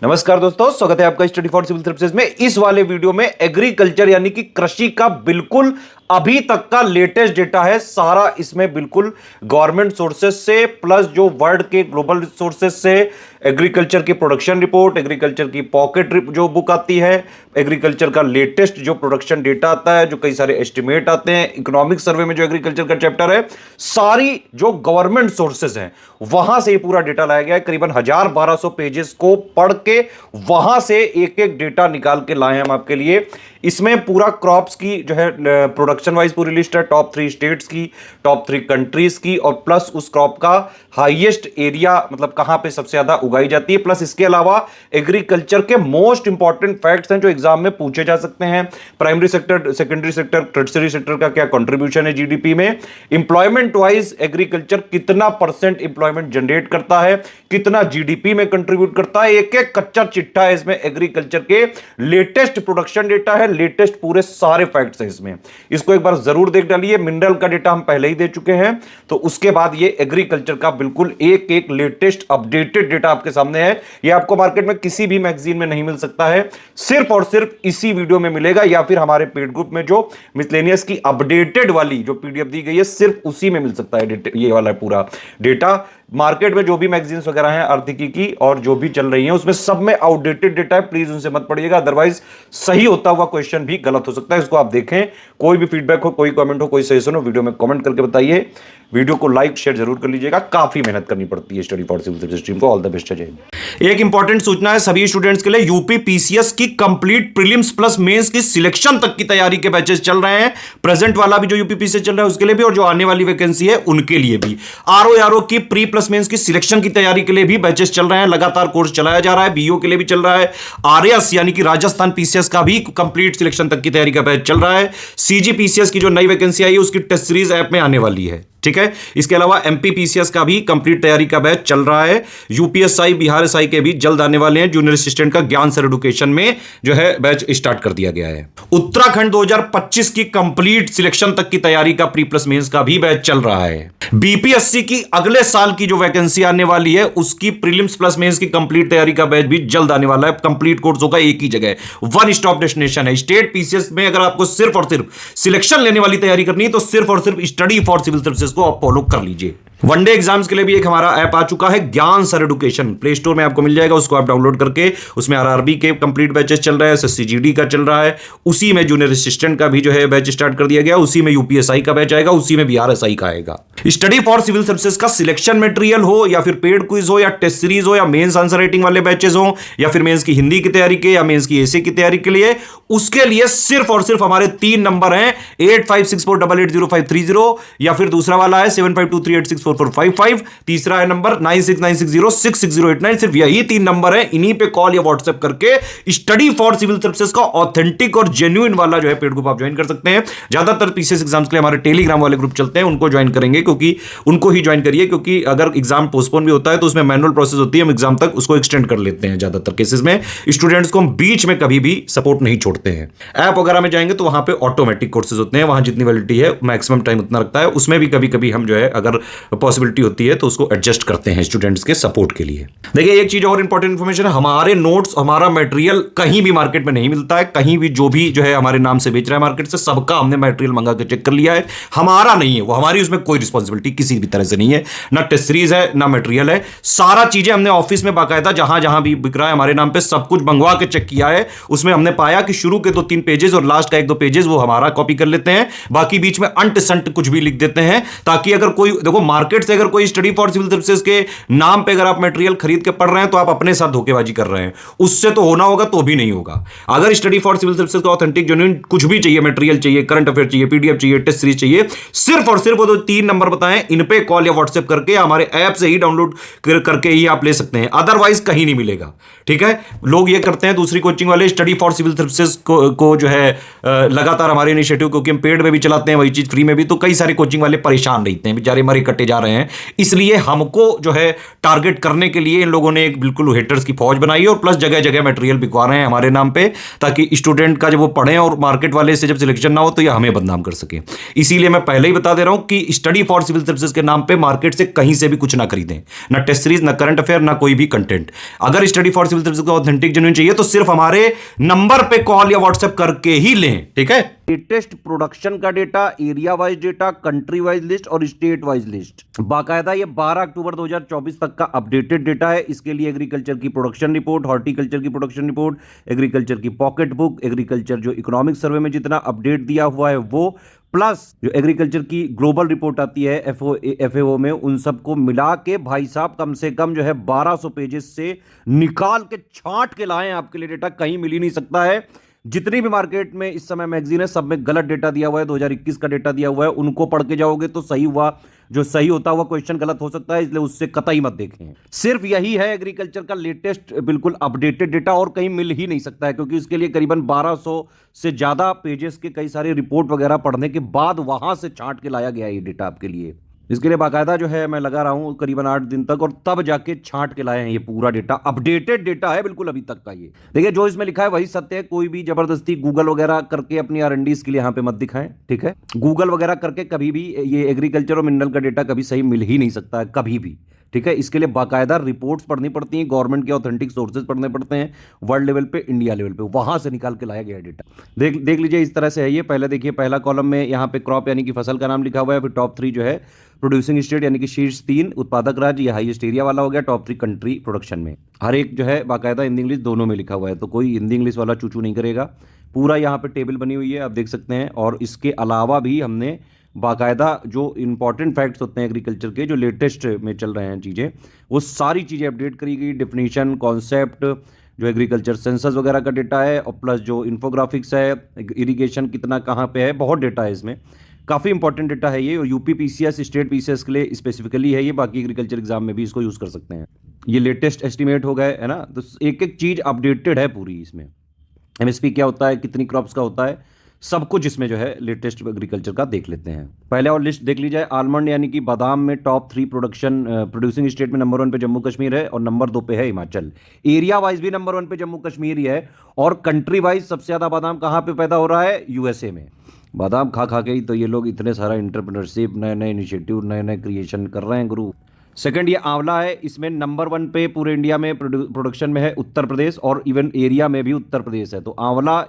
नमस्कार दोस्तों, स्वागत है आपका स्टडी फॉर सिविल सर्विसेज में। इस वाले वीडियो में एग्रीकल्चर यानी कि कृषि का बिल्कुल अभी तक का लेटेस्ट डेटा है। सारा इसमें बिल्कुल गवर्नमेंट सोर्सेस से प्लस जो वर्ल्ड के ग्लोबल सोर्सेस से, एग्रीकल्चर की प्रोडक्शन रिपोर्ट, एग्रीकल्चर की पॉकेट जो बुक आती है, एग्रीकल्चर का लेटेस्ट जो प्रोडक्शन डेटा आता है, जो कई सारे एस्टिमेट आते हैं, इकोनॉमिक सर्वे में जो एग्रीकल्चर का चैप्टर है, सारी जो गवर्नमेंट सोर्सेस हैं वहां से ये पूरा डेटा लाया गया है। करीबन 1200 पेजेस को पढ़ के वहां से एक एक डेटा निकाल के लाए हैं हम आपके लिए। इसमें पूरा क्रॉप्स की जो है प्रोडक्शन वाइज पूरी लिस्ट है, टॉप 3 स्टेट्स की, टॉप 3 कंट्रीज की, और प्लस उस क्रॉप का हाईएस्ट एरिया, मतलब कहां पे सबसे ज्यादा उगाई जाती है। प्लस इसके अलावा एग्रीकल्चर के मोस्ट इंपॉर्टेंट फैक्ट्स हैं जो एग्जाम में पूछे जा सकते हैं। Primary sector, secondary sector, tertiary sector का क्या कंट्रीब्यूशन है जीडीपी में, इंप्लॉयमेंट वाइज एग्रीकल्चर कितना परसेंट इंप्लॉयमेंट जनरेट करता है, कितना जीडीपी में कंट्रीब्यूट करता है, एक एक कच्चा चिट्ठा है इसमें। एग्रीकल्चर के लेटेस्ट प्रोडक्शन डेटा है, लेटेस्ट पूरे सारे फैक्ट्स हैं इसमें। इसको एक बार जरूर देख डालिए। मिनरल का डेटा हम पहले ही दे चुके हैं, तो उसके बाद ये एग्रीकल्चर का बिल्कुल एक एक लेटेस्ट अपडेटेड डेटा आपके सामने है। ये आपको मार्केट में किसी भी मैगजीन में नहीं मिल सकता है, सिर्फ और सिर्फ इसी वीडियो में मिलेगा, या फिर हमारे पेड ग्रुप में जो मिसलेनियस की अपडेटेड वाली जो पीडीएफ दी गई है सिर्फ उसी में मिल सकता है ये वाला पूरा डेटा। मार्केट में जो भी मैगजीन्स वगैरह हैं आर्थिकी की और जो भी चल रही हैं उसमें सब में आउटडेटेड डेटा है, प्लीज उनसे मत पढ़िएगा, अदरवाइज सही होता हुआ क्वेश्चन भी गलत हो सकता है। इसको आप देखें। कोई भी फीडबैक हो, कोई कमेंट हो, कोई सजेशन हो, वीडियो में कमेंट करके बताइए। वीडियो को लाइक शेयर जरूर कर लीजिएगा, काफी मेहनत करनी पड़ती है study for civil services team को। ऑल द बेस्ट है। एक इंपॉर्टेंट सूचना है सभी स्टूडेंट्स के लिए, यूपी पीसीएस की कंप्लीट प्रीलिम्स प्लस मेंस की सिलेक्शन तक की तैयारी के बैचेस चल रहे हैं। प्रेजेंट वाला भी जो यूपी पीसीएस चल रहा है उसके लिए भी, और जो आने वाली वैकेंसी है उनके लिए भी। आरओ की प्री प्लस मेंस की सिलेक्शन की तैयारी के लिए भी बैचेस चल रहे हैं, लगातार कोर्स चलाया जा रहा है। बीओ के लिए भी चल रहा है। आरएस यानी कि राजस्थान पीसीएस का भी कंप्लीट सिलेक्शन तक की तैयारी का बैच चल रहा है। सीजी पीसीएस की जो नई वैकेंसी आई है उसकी टेस्ट सीरीज ऐप में आने वाली है, ठीक है। इसके अलावा एमपी पीसीएस का भी कंप्लीट तैयारी का बैच चल रहा है। यूपीएसआई, बिहार एसआई के भी जल्द आने वाले हैं। जूनियर असिस्टेंट का ज्ञान सर एडुकेशन में जो है बैच स्टार्ट कर दिया गया है। उत्तराखंड 2025 की कंप्लीट सिलेक्शन तक की तैयारी का प्री प्लस मेंस का भी बैच चल रहा है। बीपीएससी की अगले साल की जो वैकेंसी आने वाली है उसकी प्रीलिम्स प्लस मेंस की कंप्लीट तैयारी का बैच भी जल्द आने वाला है। कंप्लीट कोर्स होगा एक ही जगह, वन स्टॉप डेस्टिनेशन है। स्टेट पीसीएस में अगर आपको सिर्फ और सिर्फ सिलेक्शन लेने वाली तैयारी करनी है तो सिर्फ और सिर्फ स्टडी फॉर सिविल सर्विसेज को आप फॉलो कर लीजिए। वनडे एग्जाम्स के लिए भी एक हमारा ऐप आ चुका है, ज्ञान सर एडुकेशन। प्ले स्टोर में आपको मिल जाएगा, उसको आप डाउनलोड करके उसमें आरआरबी के कंप्लीट बैचेस चल रहे हैं, एसएससी का चल रहा है, उसी में जूनियर असिस्टेंट का भी जो है बैच स्टार्ट कर दिया गया, उसी में यूपीएसआई का बैच आएगा, उसी में बीआरएसआई का आएगा। स्टडी फॉर सिविल सर्विसेज का सिलेक्शन मटेरियल हो या फिर पेड क्विज हो या टेस्ट सीरीज हो या मेंस आंसर राइटिंग वाले बैचेस हो या फिर मेंस की हिंदी की तैयारी के या मेंस की एसे की तैयारी के लिए, उसके लिए सिर्फ और सिर्फ हमारे 3 नंबर हैं, 8564880530, या फिर दूसरा वाला है 7523864455, तीसरा है नंबर 9696066089। सिर्फ यही 3 नंबर है, इन्हीं पे कॉल या व्हाट्सएप करके स्टडी फॉर सिविल सर्विसेज का ऑथेंटिक और जेन्युइन वाला जो है पेड ग्रुप आप ज्वाइन कर सकते हैं। ज्यादातर पीसीएस एग्जाम्स के लिए हमारे टेलीग्राम वाले ग्रुप चलते हैं, उनको ज्वाइन करेंगे, क्योंकि उनको ही ज्वाइन करिए, क्योंकि अगर एग्जाम पोस्टपोन भी होता है तो उसमें मैनुअल प्रोसेस होती है, हम एग्जाम तक उसको एक्सटेंड कर लेते हैं। ज्यादातर केसेस में स्टूडेंट्स को हम बीच में कभी भी सपोर्ट नहीं छोड़ते हैं। ऐप वगैरह में जाएंगे तो वहां पे ऑटोमेटिक कोर्सेज होते हैं, वहां जितनी वैलिडिटी है मैक्सिमम टाइम उतना रखता है, उसमें भी कभी कभी हम जो है अगर पॉसिबिलिटी होती है तो उसको एडजस्ट करते हैं स्टूडेंट्स के सपोर्ट के लिए। देखिए एक चीज और इंपॉर्टेंट इंफॉर्मेशन है, हमारे नोट्स, हमारा मटेरियल कहीं भी मार्केट में नहीं मिलता है। कहीं भी जो भी जो है हमारे नाम से बेच रहा है मार्केट से, सबका हमने मटेरियल मंगा के चेक कर लिया है, हमारा नहीं है वो, हमारी उसमें कोई रिस्पॉन्सिबिलिटी किसी भी तरह से नहीं है, ना टेस्ट सीरीज है ना मटेरियल है। सारा चीजें हमने ऑफिस में बाकायदा जहां जहां भी बिक रहा है हमारे नाम पे सब कुछ मंगवा के चेक किया है। उसमें हमने पाया कि शुरू के 2-3 पेजेस और लास्ट का 1-2 पेजेस वो हमारा कॉपी कर लेते हैं, बाकी बीच में अंट संट कुछ भी लिख देते हैं, ताकि अगर कोई, देखो मार्केट से अगर कोई स्टडी फॉर सिविल सर्विसेज के नाम पे अगर आप मटेरियल खरीद के पढ़ रहे हैं तो आप अपने साथ धोखेबाजी कर रहे हैं, उससे तो होना होगा तो भी नहीं होगा। अगर स्टडी फॉर सिविल सर्विसेज का ऑथेंटिक जेन्युइन कुछ भी चाहिए, मटेरियल चाहिए, करंट अफेयर चाहिए, पीडीएफ चाहिए, टेस्ट सीरीज चाहिए, सिर्फ और सिर्फ वो 3 नंबर बताएं, इन पे कॉल या व्हाट्सएप करके हमारे ऐप से ही डाउनलोड करके ही आप ले सकते हैं, अदरवाइज कहीं नहीं मिलेगा, ठीक है। लोग ये करते हैं दूसरी कोचिंग वाले, स्टडी फॉर सिविल सर्विसेज को जो है लगातार हमारे इनिशिएटिव, क्योंकि हम पेड में भी चलाते हैं वही चीज फ्री में भी, तो कई सारे कोचिंग वाले परेशान रहते हैं, बेचारे मरे कट्टे जा रहे हैं, इसलिए हमको जो है टारगेट करने के लिए इन लोगों ने एक बिल्कुल हेटर्स की फौज बनाई है और प्लस जगह जगह मटेरियल बिकवा रहे हैं हमारे नाम पे, ताकि स्टूडेंट का जब वो पढ़ें और मार्केट वाले से जब सिलेक्शन ना हो तो ये हमें बदनाम कर सके। इसीलिए मैं पहले ही बता दे रहा हूं कि स्टडी फॉर सिविल सर्विसेज के नाम पे मार्केट से कहीं से भी कुछ ना खरीदें, ना टेस्ट सीरीज, ना करंट अफेयर, ना कोई भी कंटेंट। अगर स्टडी फॉर सिविल सर्विसेज का ऑथेंटिक जेन्युइन चाहिए तो सिर्फ हमारे नंबर पे कॉल या व्हाट्सएप करके ही लें, ठीक है। लेटेस्ट प्रोडक्शन का data, area wise data, country wise list और स्टेट वाइज लिस्ट, बाकायदा ये 12 अक्टूबर 2024 तक का अपडेटेड डेटा है। इसके लिए एग्रीकल्चर की प्रोडक्शन रिपोर्ट, हॉर्टिकल्चर की प्रोडक्शन रिपोर्ट, एग्रीकल्चर की पॉकेट बुक, एग्रीकल्चर जो इकोनॉमिक सर्वे में जितना अपडेट दिया हुआ है वो, प्लस जो एग्रीकल्चर की ग्लोबल रिपोर्ट आती है एफएओ में, उन सबको मिला के भाई साहब कम से कम जो है 1200 पेजेस से निकाल के छांट के लाए आपके लिए डेटा, कहीं मिल ही नहीं सकता है। जितनी भी मार्केट में इस समय मैगजीन है सब में गलत डेटा दिया हुआ है, 2021 का डेटा दिया हुआ है, उनको पढ़ के जाओगे तो सही हुआ, जो सही होता हुआ क्वेश्चन गलत हो सकता है, इसलिए उससे कतई मत देखें। सिर्फ यही है एग्रीकल्चर का लेटेस्ट बिल्कुल अपडेटेड डेटा, और कहीं मिल ही नहीं सकता है, क्योंकि इसके लिए करीबन 1200 से ज्यादा पेजेस के कई सारे रिपोर्ट वगैरह पढ़ने के बाद वहां से छांट के लाया गया ये डेटा आपके लिए। इसके लिए बाकायदा जो है मैं लगा रहा हूं करीबन 8 दिन तक, और तब जाके छांट के लाए हैं ये पूरा डेटा। अपडेटेड डेटा है बिल्कुल अभी तक का। ये देखिए जो इसमें लिखा है वही सत्य है, कोई भी जबरदस्ती गूगल वगैरह करके अपनी R&D के लिए यहां पे मत दिखाएं, ठीक है। गूगल वगैरह करके कभी भी ये एग्रीकल्चर और मिनरल का डेटा कभी सही मिल ही नहीं सकता है, कभी भी, ठीक है। इसके लिए बाकायदा रिपोर्ट्स पढ़नी पड़ती हैं, गवर्नमेंट के ऑथेंटिक सोर्सेज पढ़ने पड़ते हैं, वर्ल्ड लेवल पे, इंडिया लेवल पे, वहां से निकाल के लाया गया डेटा। देख लीजिए इस तरह से है ये। पहले देखिए पहला कॉलम में यहाँ पे क्रॉप यानी कि फसल का नाम लिखा हुआ है, फिर टॉप 3 जो है प्रोड्यूसिंग स्टेट यानी कि शीर्ष 3 उत्पादक राज्य, ये हाईएस्ट एरिया वाला हो गया, टॉप 3 कंट्री प्रोडक्शन में। हर एक जो है बाकायदा हिंदी इंग्लिश दोनों में लिखा हुआ है, तो कोई हिंदी इंग्लिश वाला चूचू नहीं करेगा। पूरा यहाँ पे टेबल बनी हुई है, आप देख सकते हैं। और इसके अलावा भी हमने बाकायदा जो इंपॉर्टेंट फैक्ट्स होते हैं एग्रीकल्चर के, जो लेटेस्ट में चल रहे हैं चीज़ें, वो सारी चीज़ें अपडेट करी गई। डिफिनीशन, कॉन्सेप्ट, जो एग्रीकल्चर सेंसस वगैरह का डेटा है, और प्लस जो इन्फोग्राफिक्स है, इरिगेशन कितना कहाँ पे है, बहुत डेटा है इसमें। काफ़ी इंपॉर्टेंट डेटा है ये, और यूपी पीसीएस, स्टेट पीसीएस के लिए स्पेसिफिकली है ये, बाकी एग्रीकल्चर एग्जाम में भी इसको यूज़ कर सकते हैं। ये लेटेस्ट एस्टिमेट हो गए, है ना। तो एक एक चीज़ अपडेटेड है पूरी इसमें। एमएसपी क्या होता है, कितनी क्रॉप्स का होता है, सब कुछ इसमें जो है लेटेस्ट एग्रीकल्चर का देख लेते हैं। पहले और लिस्ट देख ली जाए। आलमंड यानी कि बादाम में टॉप 3 प्रोड्यूसिंग स्टेट में नंबर 1 पे जम्मू कश्मीर है और नंबर 2 पे है हिमाचल। एरिया वाइज भी नंबर 1 पे जम्मू कश्मीर ही है, और कंट्री वाइज सबसे ज़्यादा बादाम कहाँ पे पैदा हो रहा है, यूएसए में। बादाम खा खा के ही तो ये लोग इतने सारा इंटरप्रेन्योरशिप, नए नए इनिशिएटिव, नए नए क्रिएशन कर रहे हैं गुरु। सेकंड ये आंवला है, इसमें नंबर 1 पे पूरे इंडिया में प्रोडक्शन में है उत्तर प्रदेश, और इवन एरिया में भी उत्तर प्रदेश है। तो आंवला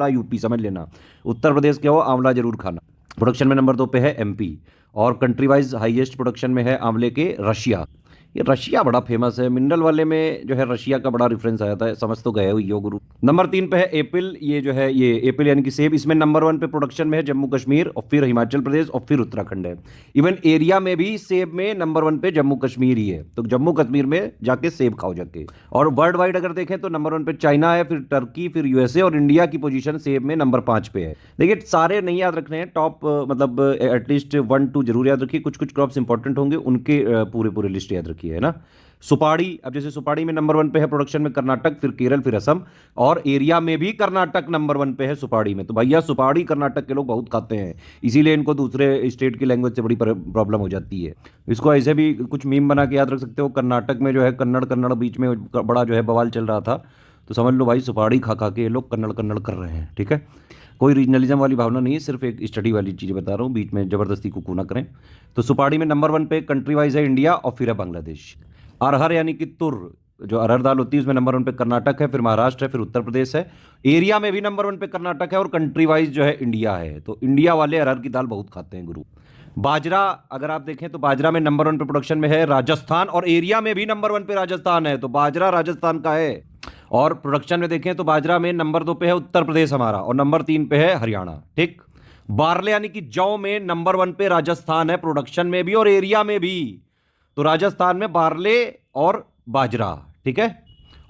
यूपी समझ लेना, उत्तर प्रदेश के हो आंवला जरूर खाना। प्रोडक्शन में नंबर 2 पे है एमपी, और कंट्री वाइज हाईएस्ट प्रोडक्शन में है आंवले के रशिया। ये रशिया बड़ा फेमस है, मिनरल वाले में जो है रशिया का बड़ा रेफरेंस आया था, समझ तो गए हुई हो गुरु। नंबर 3 पे है एप्पल, ये जो है ये एप्पल यानी कि सेब, इसमें नंबर 1 पे प्रोडक्शन में है जम्मू कश्मीर, और फिर हिमाचल प्रदेश, और फिर उत्तराखंड है। इवन एरिया में भी सेब में नंबर 1 पे जम्मू कश्मीर ही है, तो जम्मू कश्मीर में जाके सेब खाओ जाके। और वर्ल्ड वाइड अगर देखें तो नंबर 1 पे चाइना है, फिर टर्की, फिर यूएसए, और इंडिया की पोजीशन सेब में नंबर 5 पे है। देखिए सारे नहीं याद रखने हैं, टॉप मतलब एटलीस्ट 1-2 जरूर याद रखिए, कुछ कुछ क्रॉप्स इंपॉर्टेंट होंगे उनके पूरे लिस्ट याद रखिए, है ना। सुपाड़ी, अब जैसे सुपाड़ी में नंबर 1 पे है प्रोडक्शन में कर्नाटक, फिर केरल, फिर असम, और एरिया में भी कर्नाटक नंबर 1 पे है सुपाड़ी में। तो भैया सुपाड़ी कर्नाटक के लोग बहुत खाते हैं, इसीलिए इनको दूसरे स्टेट की लैंग्वेज से बड़ी प्रॉब्लम हो जाती है। इसको ऐसे भी कुछ मीम बना के याद रख सकते हो। कर्नाटक में जो है कन्नड़ बीच में बड़ा जो है बवाल चल रहा था, तो समझ लो भाई सुपाड़ी खा खा के ये लोग कन्नड़ कर रहे हैं, ठीक है। कोई रीजनलिज्म वाली भावना नहीं है, सिर्फ एक स्टडी वाली चीज़ बता रहा हूँ, बीच में जबरदस्ती कुकू ना करें। तो सुपाड़ी में नंबर 1 पे कंट्री वाइज है इंडिया, और फिर है बांग्लादेश। अरहर यानी कि तुर, जो अरहर दाल होती है, उसमें नंबर 1 पे कर्नाटक है, फिर महाराष्ट्र है, फिर उत्तर प्रदेश है। एरिया में भी नंबर 1 पे कर्नाटक है, और कंट्री वाइज जो है इंडिया है। तो इंडिया वाले अरहर की दाल बहुत खाते हैं गुरु। बाजरा अगर आप देखें तो बाजरा में नंबर 1 पे प्रोडक्शन में है राजस्थान, और एरिया में भी नंबर 1 पे राजस्थान है, तो बाजरा राजस्थान का है। और प्रोडक्शन में देखें तो बाजरा में नंबर 2 पे है उत्तर प्रदेश हमारा, और नंबर 3 पे है हरियाणा, ठीक। बारले यानी कि जौ में नंबर 1 पे राजस्थान है, प्रोडक्शन में भी और एरिया में भी। तो राजस्थान में बारले और बाजरा, ठीक है।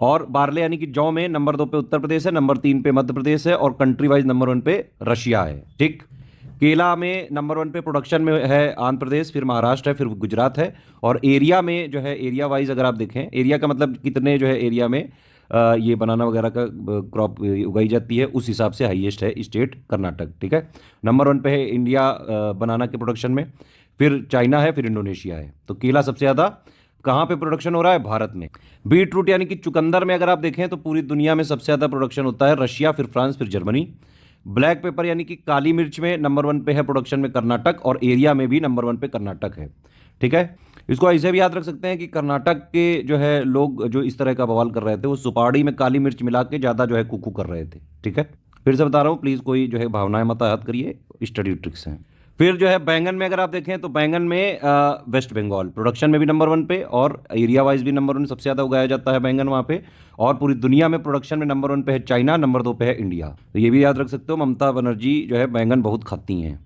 और बारले यानी कि जौ में नंबर 2 पे उत्तर प्रदेश है, नंबर 3 पे मध्य प्रदेश है, और कंट्री वाइज नंबर 1 पे रशिया है, ठीक। केला में नंबर 1 पे प्रोडक्शन में है आंध्र प्रदेश, फिर महाराष्ट्र है, फिर गुजरात है। और एरिया में जो है एरिया वाइज अगर आप देखें, एरिया का मतलब कितने जो है एरिया में ये बनाना वगैरह का क्रॉप उगाई जाती है, उस हिसाब से हाईएस्ट है स्टेट कर्नाटक, ठीक है। नंबर 1 पे है इंडिया बनाना के प्रोडक्शन में, फिर चाइना है, फिर इंडोनेशिया है। तो केला सबसे ज़्यादा कहाँ पे प्रोडक्शन हो रहा है? भारत में। बीट रूट यानी कि चुकंदर में अगर आप देखें तो पूरी दुनिया में सबसे ज़्यादा प्रोडक्शन होता है रशिया, फिर फ्रांस, फिर जर्मनी। ब्लैक पेपर यानी कि काली मिर्च में नंबर 1 पे है प्रोडक्शन में कर्नाटक, और एरिया में भी नंबर 1 पे कर्नाटक है। ठीक है, इसको ऐसे भी याद रख सकते हैं कि कर्नाटक के जो है लोग जो इस तरह का बवाल कर रहे थे, वो सुपाड़ी में काली मिर्च मिला के ज़्यादा जो है कुकू कर रहे थे। ठीक है, फिर से बता रहा हूँ, प्लीज़ कोई जो है भावनाएं मत याद करिए, स्टडी ट्रिक्स हैं। फिर जो है बैंगन में अगर आप देखें तो बैंगन में वेस्ट बंगाल प्रोडक्शन में भी नंबर 1 पे, और एरिया वाइज भी नंबर 1 सबसे ज़्यादा उगाया जाता है बैंगन वहाँ पे। और पूरी दुनिया में प्रोडक्शन में नंबर 1 पे है चाइना, नंबर 2 पे है इंडिया। तो ये भी याद रख सकते हो, ममता बनर्जी जो है बैंगन बहुत खाती हैं।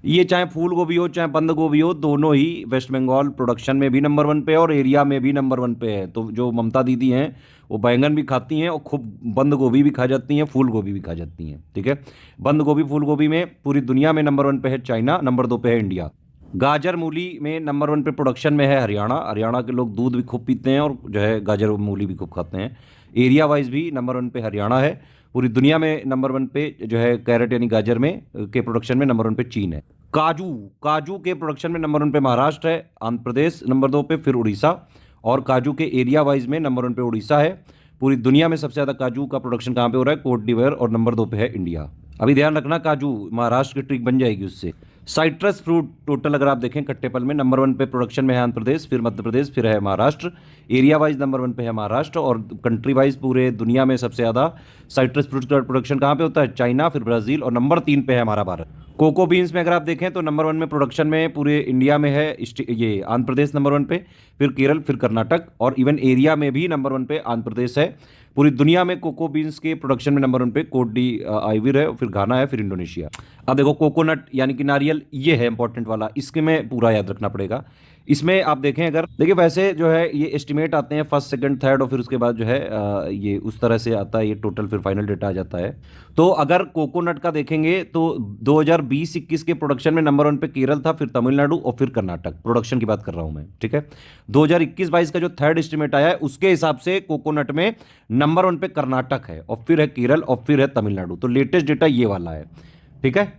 ये चाहे फूल गोभी हो चाहे बंद गोभी हो, दोनों ही वेस्ट बंगाल प्रोडक्शन में भी नंबर 1 पे है और एरिया में भी नंबर 1 पे है। तो जो ममता दीदी हैं वो बैंगन भी खाती हैं और खूब बंद गोभी भी खा जाती हैं, फूल गोभी भी खा जाती हैं। ठीक है, बंद गोभी फूल गोभी में पूरी दुनिया में नंबर 1 पे है चाइना, नंबर 2 पे है इंडिया। गाजर मूली में नंबर 1 पे प्रोडक्शन में है हरियाणा। हरियाणा के लोग दूध भी खूब पीते हैं और जो है गाजर और मूली भी खूब खाते हैं। एरिया वाइज भी नंबर 1 पे हरियाणा है। पूरी दुनिया में नंबर 1 पे जो है कैरेट यानी गाजर में के प्रोडक्शन में नंबर 1 पे चीन है। काजू काजू के प्रोडक्शन में नंबर 1 पे महाराष्ट्र है, आंध्र प्रदेश नंबर 2 पे, फिर उड़ीसा। और काजू के एरिया वाइज में नंबर 1 पे उड़ीसा है। पूरी दुनिया में सबसे ज़्यादा काजू का प्रोडक्शन कहाँ पे हो रहा है? कोट डिवायर, और नंबर 2 पे है इंडिया। अभी ध्यान रखना, काजू महाराष्ट्र की ट्रिक बन जाएगी उससे। साइट्रस फ्रूट टोटल अगर आप देखें कट्टे फल में नंबर 1 पे प्रोडक्शन में है आंध्र प्रदेश, फिर मध्य प्रदेश, फिर है महाराष्ट्र। एरिया वाइज नंबर 1 पे है महाराष्ट्र, और कंट्री वाइज पूरे दुनिया में सबसे ज़्यादा साइट्रस फ्रूट का प्रोडक्शन कहाँ पे होता है? चाइना, फिर ब्राज़ील, और नंबर 3 पे है हमारा भारत। कोको बीन्स में अगर आप देखें तो नंबर 1 में प्रोडक्शन में पूरे इंडिया में है ये आंध्र प्रदेश नंबर 1 पे, फिर केरल, फिर कर्नाटक, और इवन एरिया में भी नंबर 1 पे आंध्र प्रदेश है। पूरी दुनिया में कोको बीन्स के प्रोडक्शन में नंबर 1 पे कोट डी आइवर है, फिर घाना है, फिर इंडोनेशिया। अब देखो कोकोनट यानी कि नारियल, ये है इंपॉर्टेंट वाला, इसके में पूरा याद रखना पड़ेगा। इसमें आप देखें अगर देखिए वैसे जो है ये एस्टिमेट आते हैं फर्स्ट सेकंड थर्ड, और फिर उसके बाद जो है ये उस तरह से आता है, ये टोटल फिर फाइनल डेटा आ जाता है। तो अगर कोकोनट का देखेंगे तो 2020-21 के प्रोडक्शन में नंबर 1 पे केरल था, फिर तमिलनाडु, और फिर कर्नाटक। प्रोडक्शन की बात कर रहा हूं मैं। ठीक है, 2021-22 का जो थर्ड एस्टिमेट आया है उसके हिसाब से कोकोनट में नंबर 1 पे कर्नाटक है, और फिर है केरल, और फिर है तमिलनाडु। तो लेटेस्ट डेटा ये वाला है। ठीक है,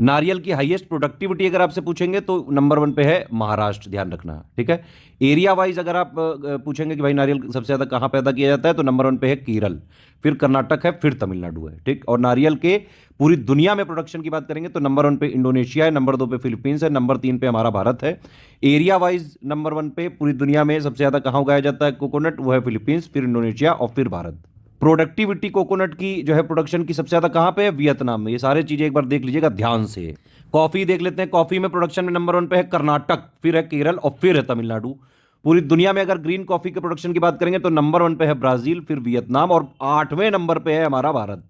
नारियल की हाईएस्ट प्रोडक्टिविटी अगर आपसे पूछेंगे तो नंबर 1 पे है महाराष्ट्र, ध्यान रखना। ठीक है, एरिया वाइज अगर आप पूछेंगे कि भाई नारियल सबसे ज़्यादा कहाँ पैदा किया जाता है, तो नंबर 1 पे है केरल, फिर कर्नाटक है, फिर तमिलनाडु है। ठीक, और नारियल के पूरी दुनिया में प्रोडक्शन की बात करेंगे तो नंबर 1 पे इंडोनेशिया है, नंबर 2 पे फिलीपींस है, नंबर 3 पे हमारा भारत है। एरिया वाइज नंबर 1 पे पूरी दुनिया में सबसे ज़्यादा कहाँ उगाया जाता है कोकोनट? वो है फिलीपींस, फिर इंडोनेशिया, और फिर भारत। प्रोडक्टिविटी कोकोनट की जो है प्रोडक्शन की सबसे ज़्यादा कहाँ पे है? वियतनाम में। ये सारी चीज़ें एक बार देख लीजिएगा ध्यान से। कॉफ़ी देख लेते हैं, कॉफ़ी में प्रोडक्शन में नंबर 1 पे है कर्नाटक, फिर है केरल, और फिर है तमिलनाडु। पूरी दुनिया में अगर ग्रीन कॉफ़ी के प्रोडक्शन की बात करेंगे तो नंबर 1 पे है ब्राज़ील, फिर वियतनाम, और 8वें नंबर पे है हमारा भारत।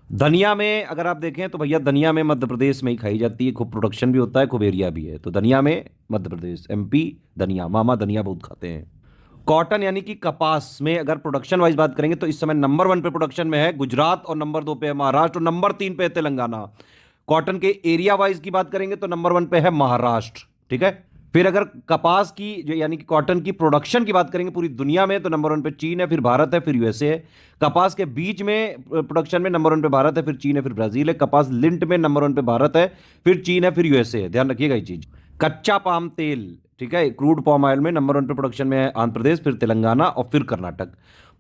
धनिया में अगर आप देखें तो भैया धनिया में मध्य प्रदेश में ही खाई जाती है, खूब प्रोडक्शन भी होता है, खूब एरिया भी है। तो धनिया में मध्य प्रदेश, एमपी धनिया, मामा धनिया बहुत खाते हैं। कॉटन यानी कि कपास में अगर प्रोडक्शन वाइज बात करेंगे तो इस समय नंबर 1 पे प्रोडक्शन में है गुजरात, और नंबर 2 पे है महाराष्ट्र, और नंबर 3 पे है तेलंगाना। कॉटन के एरिया वाइज की बात करेंगे तो नंबर 1 पे है महाराष्ट्र। ठीक है, फिर अगर कपास की जो यानी कि कॉटन की प्रोडक्शन की बात करेंगे पूरी दुनिया में तो नंबर 1 पे चीन है, फिर भारत है, फिर यूएसए है। कपास के बीज में प्रोडक्शन में नंबर 1 पे भारत है, फिर चीन है, फिर ब्राजील है। कपास लिंट में नंबर 1 पे भारत है, फिर चीन है, फिर यूएसए है। ध्यान रखिएगा ये चीज। कच्चा पाम तेल, ठीक है, क्रूड पाम ऑयल में नंबर 1 पे प्रोडक्शन में है आंध्र प्रदेश, फिर तेलंगाना, और फिर कर्नाटक।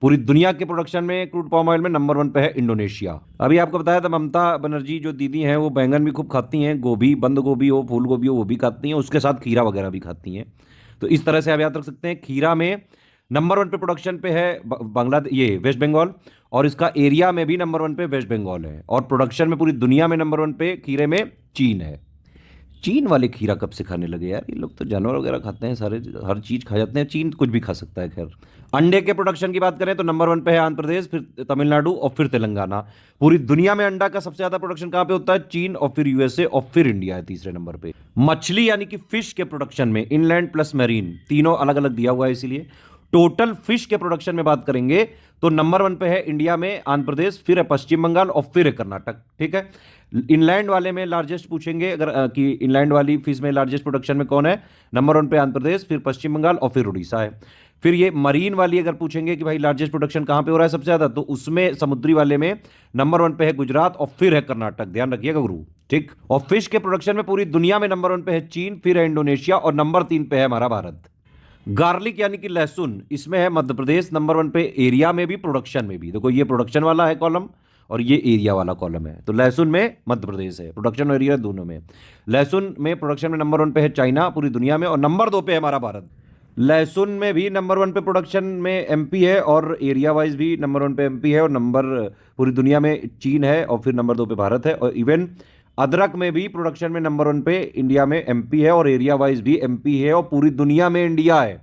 पूरी दुनिया के प्रोडक्शन में क्रूड पाम ऑयल में नंबर 1 पे है इंडोनेशिया। अभी आपको बताया था ममता बनर्जी जो दीदी हैं वो बैंगन भी खूब खाती हैं, गोभी, बंद गोभी हो, फूल गोभी हो, वो भी खाती हैं, उसके साथ खीरा वगैरह भी खाती हैं। तो इस तरह से आप याद रख सकते हैं। खीरा में नंबर 1 पे प्रोडक्शन पे है बांग्लादेश, ये वेस्ट बंगाल, और इसका एरिया में भी नंबर 1 पे वेस्ट बंगाल है, और प्रोडक्शन में पूरी दुनिया में नंबर 1 पे खीरे में चीन है। चीन वाले खीरा कब से खाने लगे यार? ये लोग तो जानवर वगैरह खाते हैं, सारे हर चीज़ खा जाते हैं, चीन कुछ भी खा सकता है। खैर, अंडे के प्रोडक्शन की बात करें तो नंबर 1 पे है आंध्र प्रदेश, फिर तमिलनाडु, और फिर तेलंगाना। पूरी दुनिया में अंडा का सबसे ज़्यादा प्रोडक्शन कहाँ पे होता है? चीन, और फिर यूएसए, और फिर इंडिया है तीसरे नंबर पे। मछली यानी कि फिश के प्रोडक्शन में इनलैंड प्लस मैरीन तीनों अलग अलग दिया हुआ है, इसीलिए टोटल फिश के प्रोडक्शन में बात करेंगे तो नंबर 1 पे है इंडिया में आंध्र प्रदेश, फिर है पश्चिम बंगाल, और फिर है कर्नाटक। ठीक है, इनलैंड वाले में लार्जेस्ट पूछेंगे अगर कि इनलैंड वाली फिश में लार्जेस्ट प्रोडक्शन में कौन है? नंबर 1 पे आंध्र प्रदेश, फिर पश्चिम बंगाल, और फिर उड़ीसा है। फिर ये मरीन वाली अगर पूछेंगे कि भाई लार्जेस्ट प्रोडक्शन कहाँ पे हो रहा है सबसे ज़्यादा, तो उसमें समुद्री वाले में नंबर 1 पे है गुजरात, और फिर है कर्नाटक। ध्यान रखिएगा गुरु। ठीक। और फिश के प्रोडक्शन में पूरी दुनिया में नंबर 1 पे है चीन, फिर है इंडोनेशिया और नंबर 3 पे है हमारा भारत। गार्लिक यानी कि लहसुन, इसमें है मध्य प्रदेश नंबर 1 पे, एरिया में भी प्रोडक्शन में भी। देखो ये प्रोडक्शन वाला है कॉलम और ये एरिया वाला कॉलम है, तो लहसुन में मध्य प्रदेश है, प्रोडक्शन और एरिया दोनों में। लहसुन में प्रोडक्शन में नंबर 1 पे है चाइना पूरी दुनिया में, और नंबर 2 पे है हमारा भारत। लहसुन में भी नंबर 1 पे प्रोडक्शन में एमपी है, और एरिया वाइज भी नंबर 1 पे एमपी है, और नंबर पूरी दुनिया में चीन है, और फिर नंबर 2 पे भारत है। और इवन अदरक में भी प्रोडक्शन में नंबर 1 पे इंडिया में एमपी है, और एरिया वाइज भी एमपी है, और पूरी दुनिया में इंडिया है।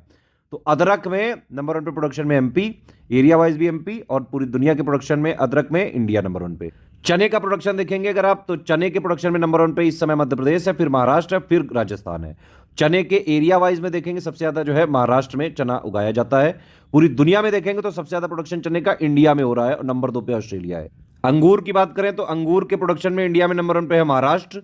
तो अदरक में नंबर 1 पे प्रोडक्शन में एमपी, एरिया वाइज भी एमपी, और पूरी दुनिया के प्रोडक्शन में अदरक में इंडिया नंबर 1 पे। चने का प्रोडक्शन देखेंगे अगर आप, तो चने के प्रोडक्शन में नंबर 1 पे इस समय मध्य प्रदेश है, फिर महाराष्ट्र है, फिर राजस्थान है। चने के एरिया वाइज में देखेंगे सबसे ज्यादा जो है महाराष्ट्र में चना उगाया जाता है। पूरी दुनिया में देखेंगे तो सबसे ज्यादा प्रोडक्शन चने का इंडिया में हो रहा है, और नंबर 2 पे ऑस्ट्रेलिया है। अंगूर की बात करें तो अंगूर के प्रोडक्शन में इंडिया में नंबर 1 पे है महाराष्ट्र,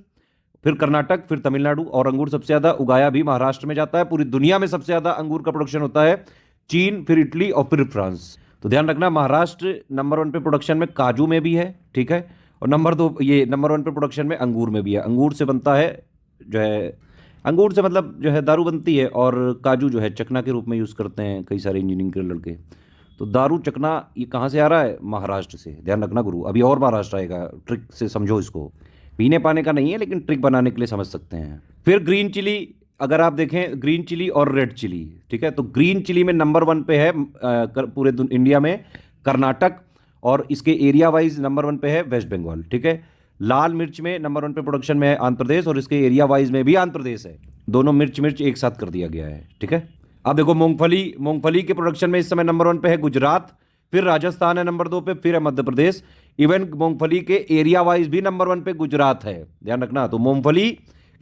फिर कर्नाटक, फिर तमिलनाडु, और अंगूर सबसे ज्यादा उगाया भी महाराष्ट्र में जाता है। पूरी दुनिया में सबसे ज्यादा अंगूर का प्रोडक्शन होता है चीन, फिर इटली और फिर फ्रांस। तो ध्यान रखना, महाराष्ट्र नंबर 1 पे प्रोडक्शन में काजू में भी है, ठीक है, और नंबर 2 ये नंबर 1 पे प्रोडक्शन में अंगूर में भी है। अंगूर से बनता है जो है, अंगूर से मतलब जो है दारू बनती है, और काजू जो है चकना के रूप में यूज़ करते हैं कई सारे इंजीनियरिंग के लड़के। तो दारू चकना ये कहाँ से आ रहा है? महाराष्ट्र से। ध्यान रखना गुरु, अभी और महाराष्ट्र आएगा, ट्रिक से समझो इसको, पीने पाने का नहीं है लेकिन ट्रिक बनाने के लिए समझ सकते हैं। फिर ग्रीन चिली अगर आप देखें, ग्रीन चिली और रेड चिली, ठीक है, तो ग्रीन चिली में नंबर 1 पे है पूरे इंडिया में कर्नाटक, और इसके एरिया वाइज नंबर 1 पे है वेस्ट बंगाल, ठीक है। लाल मिर्च में नंबर 1 पे प्रोडक्शन में है आंध्र प्रदेश, और इसके एरिया वाइज में भी आंध्र प्रदेश है। दोनों मिर्च एक साथ कर दिया गया है, ठीक है। अब देखो मूंगफली के प्रोडक्शन में इस समय नंबर 1 पे है गुजरात, फिर राजस्थान है नंबर 2 पे, फिर है मध्य प्रदेश। इवन मूंगफली के एरिया वाइज भी नंबर 1 पे गुजरात है, ध्यान रखना। तो मूंगफली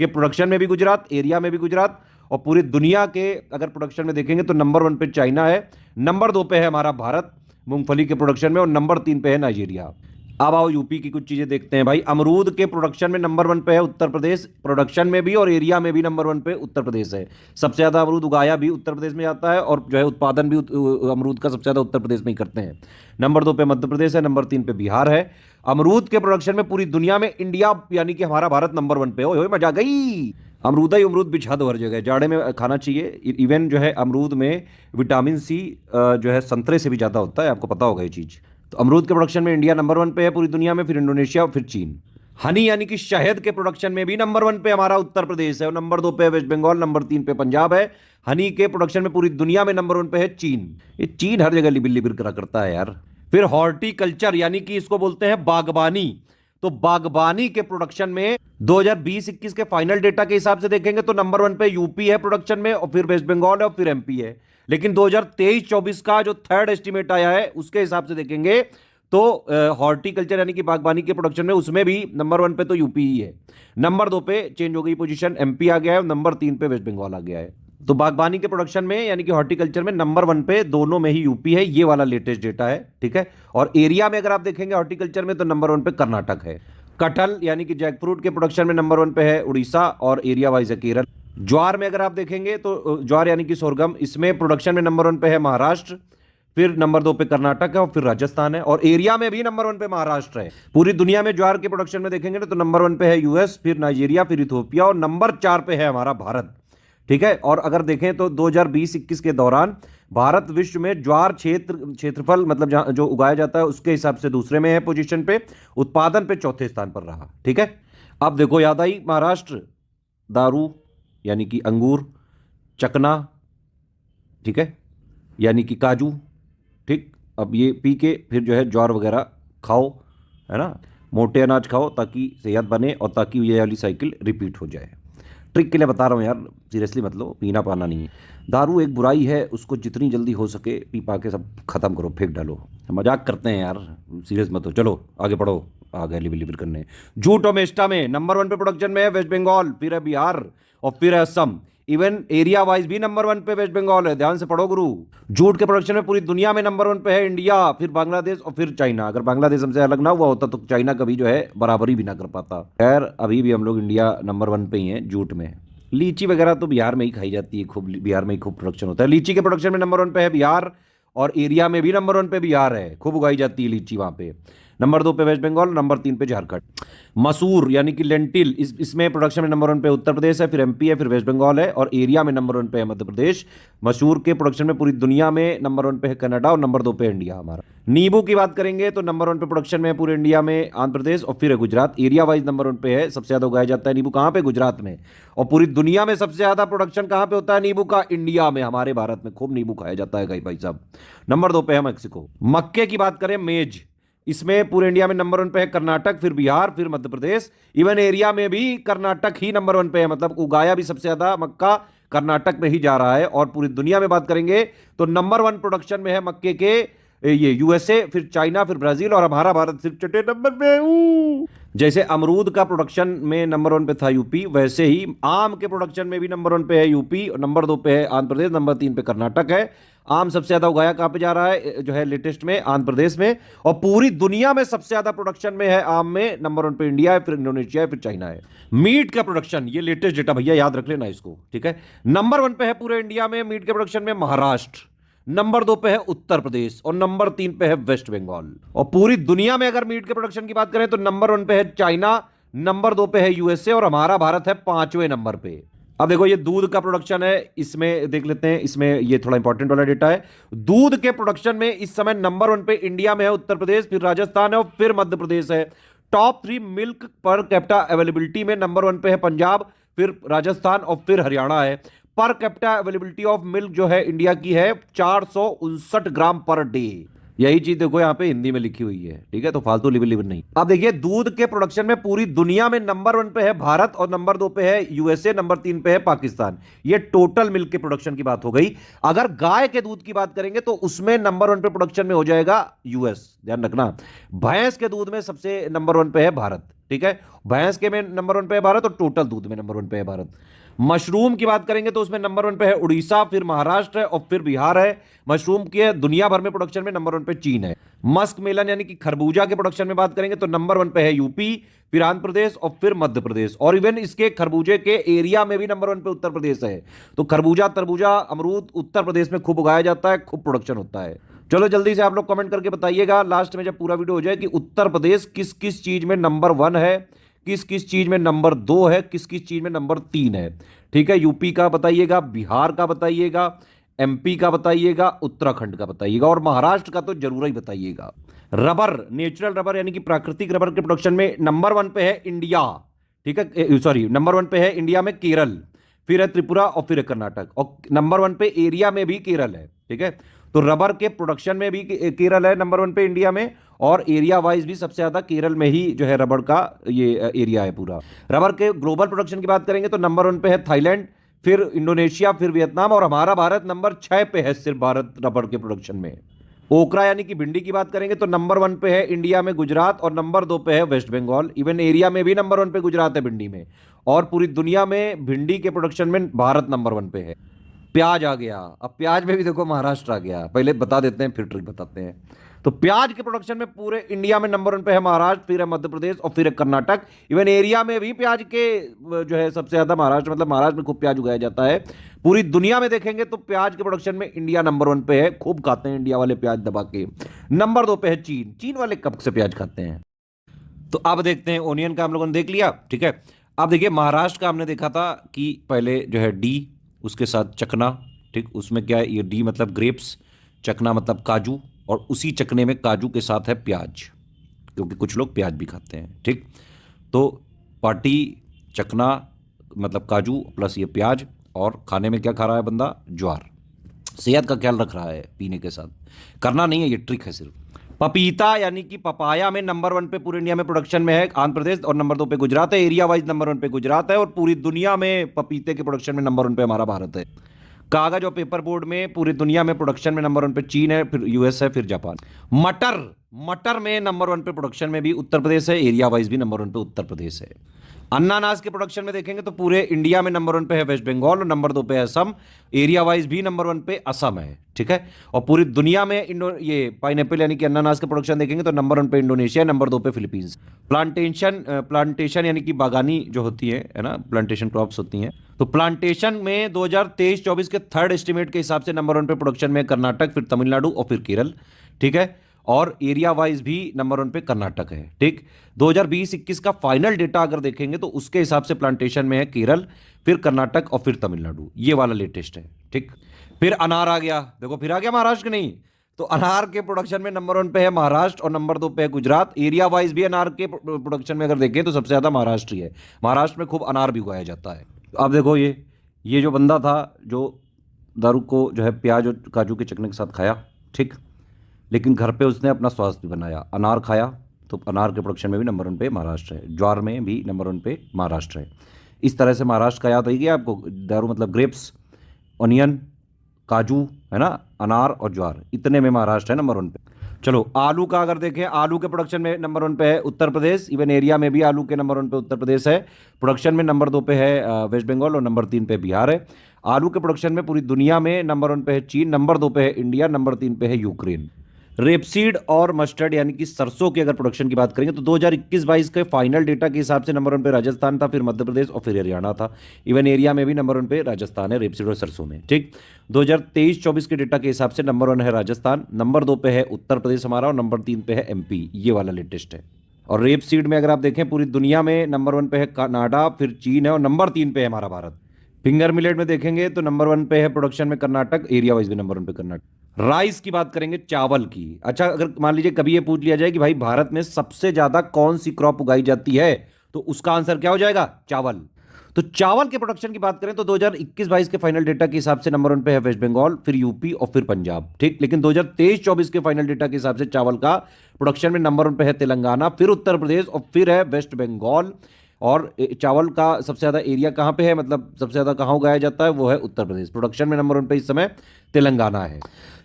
के प्रोडक्शन में भी गुजरात, एरिया में भी गुजरात, और पूरी दुनिया के अगर प्रोडक्शन में देखेंगे तो नंबर 1 पे चाइना है, नंबर 2 पे है हमारा भारत मूंगफली के प्रोडक्शन में, और नंबर 3 पे है नाइजीरिया। अब आओ यूपी की कुछ चीजें देखते हैं भाई। अमरूद के प्रोडक्शन में नंबर 1 पे है उत्तर प्रदेश, प्रोडक्शन में भी और एरिया में भी नंबर 1 पे उत्तर प्रदेश है। सबसे ज्यादा अमरूद उगाया भी उत्तर प्रदेश में जाता है, और जो है उत्पादन भी अमरूद का सबसे ज्यादा उत्तर प्रदेश में ही करते हैं। नंबर 2 पे मध्य प्रदेश है, नंबर 3 पे बिहार है। अमरूद के प्रोडक्शन में पूरी दुनिया में इंडिया यानी कि हमारा भारत नंबर 1 पे। ओए मजा गई, अमरूदा ही अमरूद बिछा दो हर जगह, जाड़े में खाना चाहिए। इवन जो है अमरूद में विटामिन सी जो है संतरे से भी ज़्यादा होता है, आपको पता होगा ये चीज़। तो अमरूद के प्रोडक्शन में इंडिया नंबर 1 पे है पूरी दुनिया में, फिर इंडोनेशिया और फिर चीन। हनी यानी कि शहद के प्रोडक्शन में भी नंबर 1 पे हमारा उत्तर प्रदेश है, और नंबर 2 पे वेस्ट बंगाल, नंबर 3 पे पंजाब है। हनी के प्रोडक्शन में पूरी दुनिया में नंबर 1 पे है चीन। ये चीन हर जगह लिबिल लिबिल करा करता है यार। फिर हॉर्टिकल्चर यानी कि इसको बोलते हैं बागबानी। तो बागबानी के प्रोडक्शन में 2020-21 के फाइनल डेटा के हिसाब से देखेंगे तो नंबर 1 पे यूपी है प्रोडक्शन में, और फिर वेस्ट बंगाल है, और फिर एमपी है। लेकिन 2023-24 का जो थर्ड एस्टिमेट आया है उसके हिसाब से देखेंगे तो हॉर्टिकल्चर यानी कि बागबानी के प्रोडक्शन में उसमें भी नंबर 1 पे तो यूपी ही है, नंबर 2 पे चेंज हो गई पोजीशन, एमपी आ गया है, नंबर 3 पे वेस्ट बंगाल आ गया है। तो बागबानी के प्रोडक्शन में यानी कि हॉर्टिकल्चर में नंबर 1 पे दोनों में ही यूपी है, ये वाला लेटेस्ट डेटा है, ठीक है। और एरिया में अगर आप देखेंगे हॉर्टिकल्चर में तो नंबर 1 पे कर्नाटक है। कटहल यानी कि जैकफ्रूट के प्रोडक्शन में नंबर 1 पे है उड़ीसा, और एरिया वाइज है केरल। ज्वार में अगर आप देखेंगे तो ज्वार यानी कि सोरगम, इसमें प्रोडक्शन में नंबर 1 पे है महाराष्ट्र, फिर नंबर 2 पे कर्नाटक है, और फिर राजस्थान है, और एरिया में भी नंबर 1 पे महाराष्ट्र है। पूरी दुनिया में ज्वार के प्रोडक्शन में देखेंगे तो नंबर 1 पे है यूएस, फिर नाइजीरिया, फिर इथियोपिया, और नंबर 4 पे है हमारा भारत, ठीक है। और अगर देखें तो 2020-21 के दौरान भारत विश्व में ज्वार क्षेत्रफल मतलब जो उगाया जाता है उसके हिसाब से दूसरे में है पोजीशन पे, उत्पादन पे चौथे स्थान पर रहा, ठीक है। अब देखो याद आई महाराष्ट्र, दारू यानी कि अंगूर, चकना, ठीक है, यानी कि काजू, ठीक। अब ये पी के फिर जो है ज्वार वगैरह खाओ, है ना, मोटे अनाज खाओ ताकि सेहत बने और ताकि ये वाली साइकिल रिपीट हो जाए। ट्रिक के लिए बता रहा हूँ यार, सीरियसली मत लो, पीना पाना नहीं है। दारू एक बुराई है, उसको जितनी जल्दी हो सके पी पा के सब खत्म करो, फेंक डालो। मजाक करते हैं यार, सीरियस मत हो। चलो आगे बढ़ो, आ गए लिबिल करने। जूट और मेस्टा में नंबर 1 पे प्रोडक्शन में है वेस्ट बंगाल, फिर है बिहार, और फिर है असम। इवन एरिया वाइज भी नंबर 1 पे वेस्ट बंगाल है, ध्यान से पढ़ो गुरु। जूट के प्रोडक्शन में पूरी दुनिया में नंबर 1 पे है इंडिया, फिर बांग्लादेश, और फिर चाइना। अगर बांग्लादेश हमसे अलग ना हुआ होता तो चाइना कभी जो है बराबरी भी ना कर पाता। खैर अभी भी हम लोग इंडिया नंबर 1 पे ही हैं जूट में। लीची वगैरह तो बिहार में ही खाई जाती है खूब, बिहार में ही खूब प्रोडक्शन होता है। लीची के प्रोडक्शन में नंबर 1 पे है बिहार, और एरिया में भी नंबर 1 पे बिहार है, खूब उगाई जाती है लीची वहाँ पे। नंबर 2 पे वेस्ट बंगाल, नंबर 3 पे झारखंड। मसूर यानी कि लेंटिल, इसमें प्रोडक्शन में नंबर 1 पे उत्तर प्रदेश है, फिर एमपी है, फिर वेस्ट बंगाल है, और एरिया में नंबर 1 पे है मध्य प्रदेश। मसूर के प्रोडक्शन में पूरी दुनिया में नंबर 1 पे है कनाडा, और नंबर 2 पे इंडिया हमारा। नींबू की बात करेंगे तो नंबर 1 पे प्रोडक्शन में है पूरे इंडिया में आंध्र प्रदेश, और फिर है गुजरात। एरिया वाइज नंबर 1 पे है, सबसे ज्यादा उगाया जाता है नींबू कहां पे? गुजरात में। और पूरी दुनिया में सबसे ज्यादा प्रोडक्शन कहां पे होता है नींबू का? इंडिया में, हमारे भारत में खूब नींबू खाया जाता है भाई साहब। नंबर 2 पे है मैक्सिको। मक्के की बात करें, मेज, इसमें पूरे इंडिया में नंबर 1 पे है कर्नाटक, फिर बिहार, फिर मध्य प्रदेश। इवन एरिया में भी कर्नाटक ही नंबर 1 पे है, मतलब उगाया भी सबसे ज्यादा मक्का कर्नाटक में ही जा रहा है। और पूरी दुनिया में बात करेंगे तो नंबर 1 प्रोडक्शन में है मक्के के ये यूएसए, फिर चाइना, फिर ब्राजील, और हमारा भारत सिर्फ छठे नंबर पे। जैसे अमरूद का प्रोडक्शन में नंबर 1 पे था यूपी, वैसे ही आम के प्रोडक्शन में भी नंबर 1 पे है यूपी, और नंबर 2 पे है आंध्र प्रदेश, नंबर 3 पे कर्नाटक है। आम सबसे ज्यादा उगाया कहां पे जा रहा है जो है लेटेस्ट में? आंध्र प्रदेश में। और पूरी दुनिया में सबसे ज्यादा प्रोडक्शन में है आम में, नंबर 1 पे इंडिया है, फिर इंडोनेशिया है, फिर चाइना है। मीट का प्रोडक्शन, ये लेटेस्ट डेटा भैया याद रख लेना इसको, ठीक है। नंबर 1 पे है पूरे इंडिया में मीट के प्रोडक्शन में महाराष्ट्र, नंबर 2 पे है उत्तर प्रदेश, और नंबर 3 पे है वेस्ट बंगाल। और पूरी दुनिया में अगर मीट के प्रोडक्शन की बात करें तो नंबर 1 पे है चाइना, नंबर 2 पे है यूएसए, और हमारा भारत है 5वें नंबर पे। अब देखो ये दूध का प्रोडक्शन है, इसमें देख लेते हैं, इसमें ये थोड़ा इंपॉर्टेंट वाला डेटा है। दूध के प्रोडक्शन में इस समय नंबर 1 पे इंडिया में है उत्तर प्रदेश, फिर राजस्थान है, और फिर मध्य प्रदेश है। Top 3 milk per capita availability में नंबर 1 पे है पंजाब, फिर राजस्थान, और फिर हरियाणा है। Per capita availability of milk जो है इंडिया की है 459 ग्राम पर डे। यही चीज देखो यहां पे हिंदी में लिखी हुई है, ठीक है, तो फालतू लिबल नहीं। अब देखिए दूध के प्रोडक्शन में पूरी दुनिया में नंबर 1 पे है भारत, और नंबर 2 पे है यूएसए, नंबर 3 पे है पाकिस्तान। ये टोटल मिल्क के प्रोडक्शन की बात हो गई। अगर गाय के दूध की बात करेंगे तो उसमें नंबर 1 पे प्रोडक्शन में हो जाएगा यूएस, ध्यान रखना। भैंस के दूध में सबसे नंबर 1 पे है भारत, ठीक है, भैंस के में नंबर 1 पे है भारत, और टोटल दूध में नंबर 1 पे है भारत। मशरूम की बात करेंगे तो उसमें नंबर 1 पे है उड़ीसा, फिर महाराष्ट्र है, और फिर बिहार है। मशरूम के दुनिया भर में प्रोडक्शन में नंबर 1 पे चीन है। मस्क मेलन यानी कि खरबूजा के प्रोडक्शन में बात करेंगे तो नंबर 1 पे है यूपी, फिर आंध्र प्रदेश, और फिर मध्य प्रदेश। और इवन इसके खरबूजे के एरिया में भी नंबर 1 पे उत्तर प्रदेश है। तो खरबूजा, तरबूजा, अमरूद उत्तर प्रदेश में खूब उगाया जाता है, खूब प्रोडक्शन होता है। चलो जल्दी से आप लोग कमेंट करके बताइएगा लास्ट में जब पूरा वीडियो हो जाए कि उत्तर प्रदेश किस किस चीज में नंबर 1 है, किस किस चीज में नंबर 2 है, किस किस चीज में नंबर 3 है, ठीक है। यूपी का बताइएगा, बिहार का बताइएगा, एमपी का बताइएगा, उत्तराखंड का बताइएगा, और महाराष्ट्र का तो जरूर ही बताइएगा। रबर, नेचुरल रबर यानी कि प्राकृतिक रबर के प्रोडक्शन में नंबर 1 पे है इंडिया, ठीक है, सॉरी नंबर 1 पे है इंडिया में केरल, फिर है त्रिपुरा, और फिर है कर्नाटक, और नंबर 1 पे एरिया में भी केरल है, ठीक है। तो रबर के प्रोडक्शन में भी केरल है नंबर 1 पे इंडिया में, और एरिया वाइज भी सबसे ज्यादा केरल में ही जो है रबर का ये एरिया है पूरा। रबर के ग्लोबल प्रोडक्शन की बात करेंगे तो नंबर 1 पे है थाईलैंड, फिर इंडोनेशिया, फिर वियतनाम, और हमारा भारत नंबर 6 पे है सिर्फ भारत रबर के प्रोडक्शन में। ओकरा यानी कि भिंडी की बात करेंगे तो नंबर 1 पे है इंडिया में गुजरात, और नंबर 2 पे है वेस्ट बंगाल। इवन एरिया में भी नंबर 1 पे गुजरात है भिंडी में, और पूरी दुनिया में भिंडी के प्रोडक्शन में भारत नंबर 1 पे है। प्याज आ गया, अब प्याज में भी देखो महाराष्ट्र आ गया, पहले बता देते हैं फिर ट्रिक बताते हैं। तो प्याज के प्रोडक्शन में पूरे इंडिया में नंबर 1 पे है महाराष्ट्र, फिर है मध्य प्रदेश, और फिर है कर्नाटक। इवन एरिया में भी प्याज के जो है सबसे ज्यादा महाराष्ट्र, मतलब महाराष्ट्र में खूब प्याज उगाया जाता है। पूरी दुनिया में देखेंगे तो प्याज के प्रोडक्शन में इंडिया नंबर 1 पे है, खूब खाते हैं इंडिया वाले प्याज दबा के। नंबर 2 पे है चीन, चीन वाले कब से प्याज खाते हैं। तो अब देखते हैं ओनियन का हम लोगों ने देख लिया, ठीक है। अब देखिए महाराष्ट्र का हमने देखा था कि पहले जो है डी, उसके साथ चकना, ठीक, उसमें क्या है, ये डी मतलब ग्रेप्स, चकना मतलब काजू, और उसी चकने में काजू के साथ है प्याज, क्योंकि कुछ लोग प्याज भी खाते हैं, ठीक। तो पार्टी, चकना मतलब काजू प्लस ये प्याज, और खाने में क्या खा रहा है बंदा? ज्वार। सेहत का ख्याल रख रहा है पीने के साथ, करना नहीं है, ये ट्रिक है सिर्फ। पपीता यानी कि पपाया में नंबर 1 पे पूरे इंडिया में प्रोडक्शन में है आंध्र प्रदेश, और नंबर 2 पे गुजरात है। एरिया वाइज नंबर 1 पे गुजरात है, और पूरी दुनिया में पपीते के प्रोडक्शन में नंबर 1 पे हमारा भारत है। कागज और पेपर बोर्ड में पूरी दुनिया में प्रोडक्शन में नंबर 1 पे चीन है, फिर यूएस है, फिर जापान। मटर, मटर में नंबर 1 पे प्रोडक्शन में भी उत्तर प्रदेश है, एरिया वाइज भी नंबर 1 पे उत्तर प्रदेश है। अनानास के प्रोडक्शन में देखेंगे तो पूरे इंडिया में नंबर 1 पे है वेस्ट बंगाल, और नंबर 2 पे है असम। एरिया वाइज भी नंबर 1 पे असम है, ठीक है। और पूरी दुनिया में ये पाइनएप्पल यानी कि अनानास के प्रोडक्शन देखेंगे तो नंबर 1 पे इंडोनेशिया, नंबर 2 पे फिलीपींस। प्लांटेशन यानी कि बागानी जो होती है ना, प्लांटेशन क्रॉप्स होती हैं, तो प्लांटेशन में 2023-24 के थर्ड एस्टिमेट के हिसाब से नंबर 1 पे प्रोडक्शन में कर्नाटक, फिर तमिलनाडु, और फिर केरल, ठीक है। और एरिया वाइज भी नंबर 1 पे कर्नाटक है। ठीक, 2020-21 का फाइनल डेटा अगर देखेंगे तो उसके हिसाब से प्लांटेशन में है केरल, फिर कर्नाटक और फिर तमिलनाडु, ये वाला लेटेस्ट है। ठीक, फिर अनार आ गया, देखो फिर आ गया महाराष्ट्र के नहीं, तो अनार के प्रोडक्शन में नंबर 1 पे है महाराष्ट्र और नंबर 2 पे है गुजरात। एरिया वाइज भी अनार के प्रोडक्शन में अगर देखें तो सबसे ज्यादा महाराष्ट्र ही है, महाराष्ट्र में खूब अनार भी उगाया जाता है। अब देखो ये जो बंदा था जो दारू को जो है प्याज और काजू के चटनी के साथ खाया, ठीक, लेकिन घर पे उसने अपना स्वास्थ्य भी बनाया, अनार खाया, तो अनार के प्रोडक्शन में भी नंबर 1 पे महाराष्ट्र है, ज्वार में भी नंबर 1 पे महाराष्ट्र है। इस तरह से महाराष्ट्र का याद रही गया आपको, दारू मतलब ग्रेप्स, ऑनियन, काजू, है ना, अनार और ज्वार, इतने में महाराष्ट्र है नंबर 1 पे। चलो आलू का अगर देखें, आलू के प्रोडक्शन में नंबर 1 पे है उत्तर प्रदेश, इवन एरिया में भी आलू के नंबर 1 पे उत्तर प्रदेश है। प्रोडक्शन में नंबर 2 पे है वेस्ट बंगाल और नंबर 3 पे बिहार है। आलू के प्रोडक्शन में पूरी दुनिया में नंबर 1 पे है चीन, नंबर 2 पे है इंडिया, नंबर 3 पे है यूक्रेन। रेपसीड और मस्टर्ड यानी कि सरसों की अगर प्रोडक्शन की बात करेंगे तो 2021-22 के फाइनल डेटा के हिसाब से नंबर 1 पे राजस्थान था, फिर मध्य प्रदेश और फिर हरियाणा था। इवन एरिया में भी नंबर 1 पे राजस्थान है रेपसीड और सरसों में। ठीक, 2023-24 के डेटा के हिसाब से नंबर 1 है राजस्थान, नंबर 2 पे है उत्तर प्रदेश हमारा और नंबर 3 पे है एमपी, ये वाला लेटेस्ट है। और रेपसीड में अगर आप देखें पूरी दुनिया में नंबर 1 पे है कनाडा, फिर चीन है और नंबर 3 पे है हमारा भारत। फिंगर मिलेट में देखेंगे तो नंबर 1 पे है प्रोडक्शन में कर्नाटक, एरिया वाइज भी नंबर 1 पे कर्नाटक। राइस की बात करेंगे, चावल की, अच्छा अगर मान लीजिए कभी ये पूछ लिया जाए कि भाई भारत में सबसे ज्यादा कौन सी क्रॉप उगाई जाती है, तो उसका आंसर क्या हो जाएगा, चावल। तो चावल के प्रोडक्शन की बात करें तो 2021-22 के फाइनल डेटा के हिसाब से नंबर 1 पे है वेस्ट बंगाल, फिर यूपी और फिर पंजाब। ठीक, लेकिन 2023-24 के फाइनल डेटा के हिसाब से चावल का प्रोडक्शन में नंबर 1 पे है तेलंगाना, फिर उत्तर प्रदेश और फिर है वेस्ट बंगाल। और चावल का सबसे ज्यादा एरिया कहां पे है, मतलब सबसे ज्यादा कहां उगाया जाता है, वो है उत्तर प्रदेश। प्रोडक्शन में नंबर 1 पे इस समय तेलंगाना है।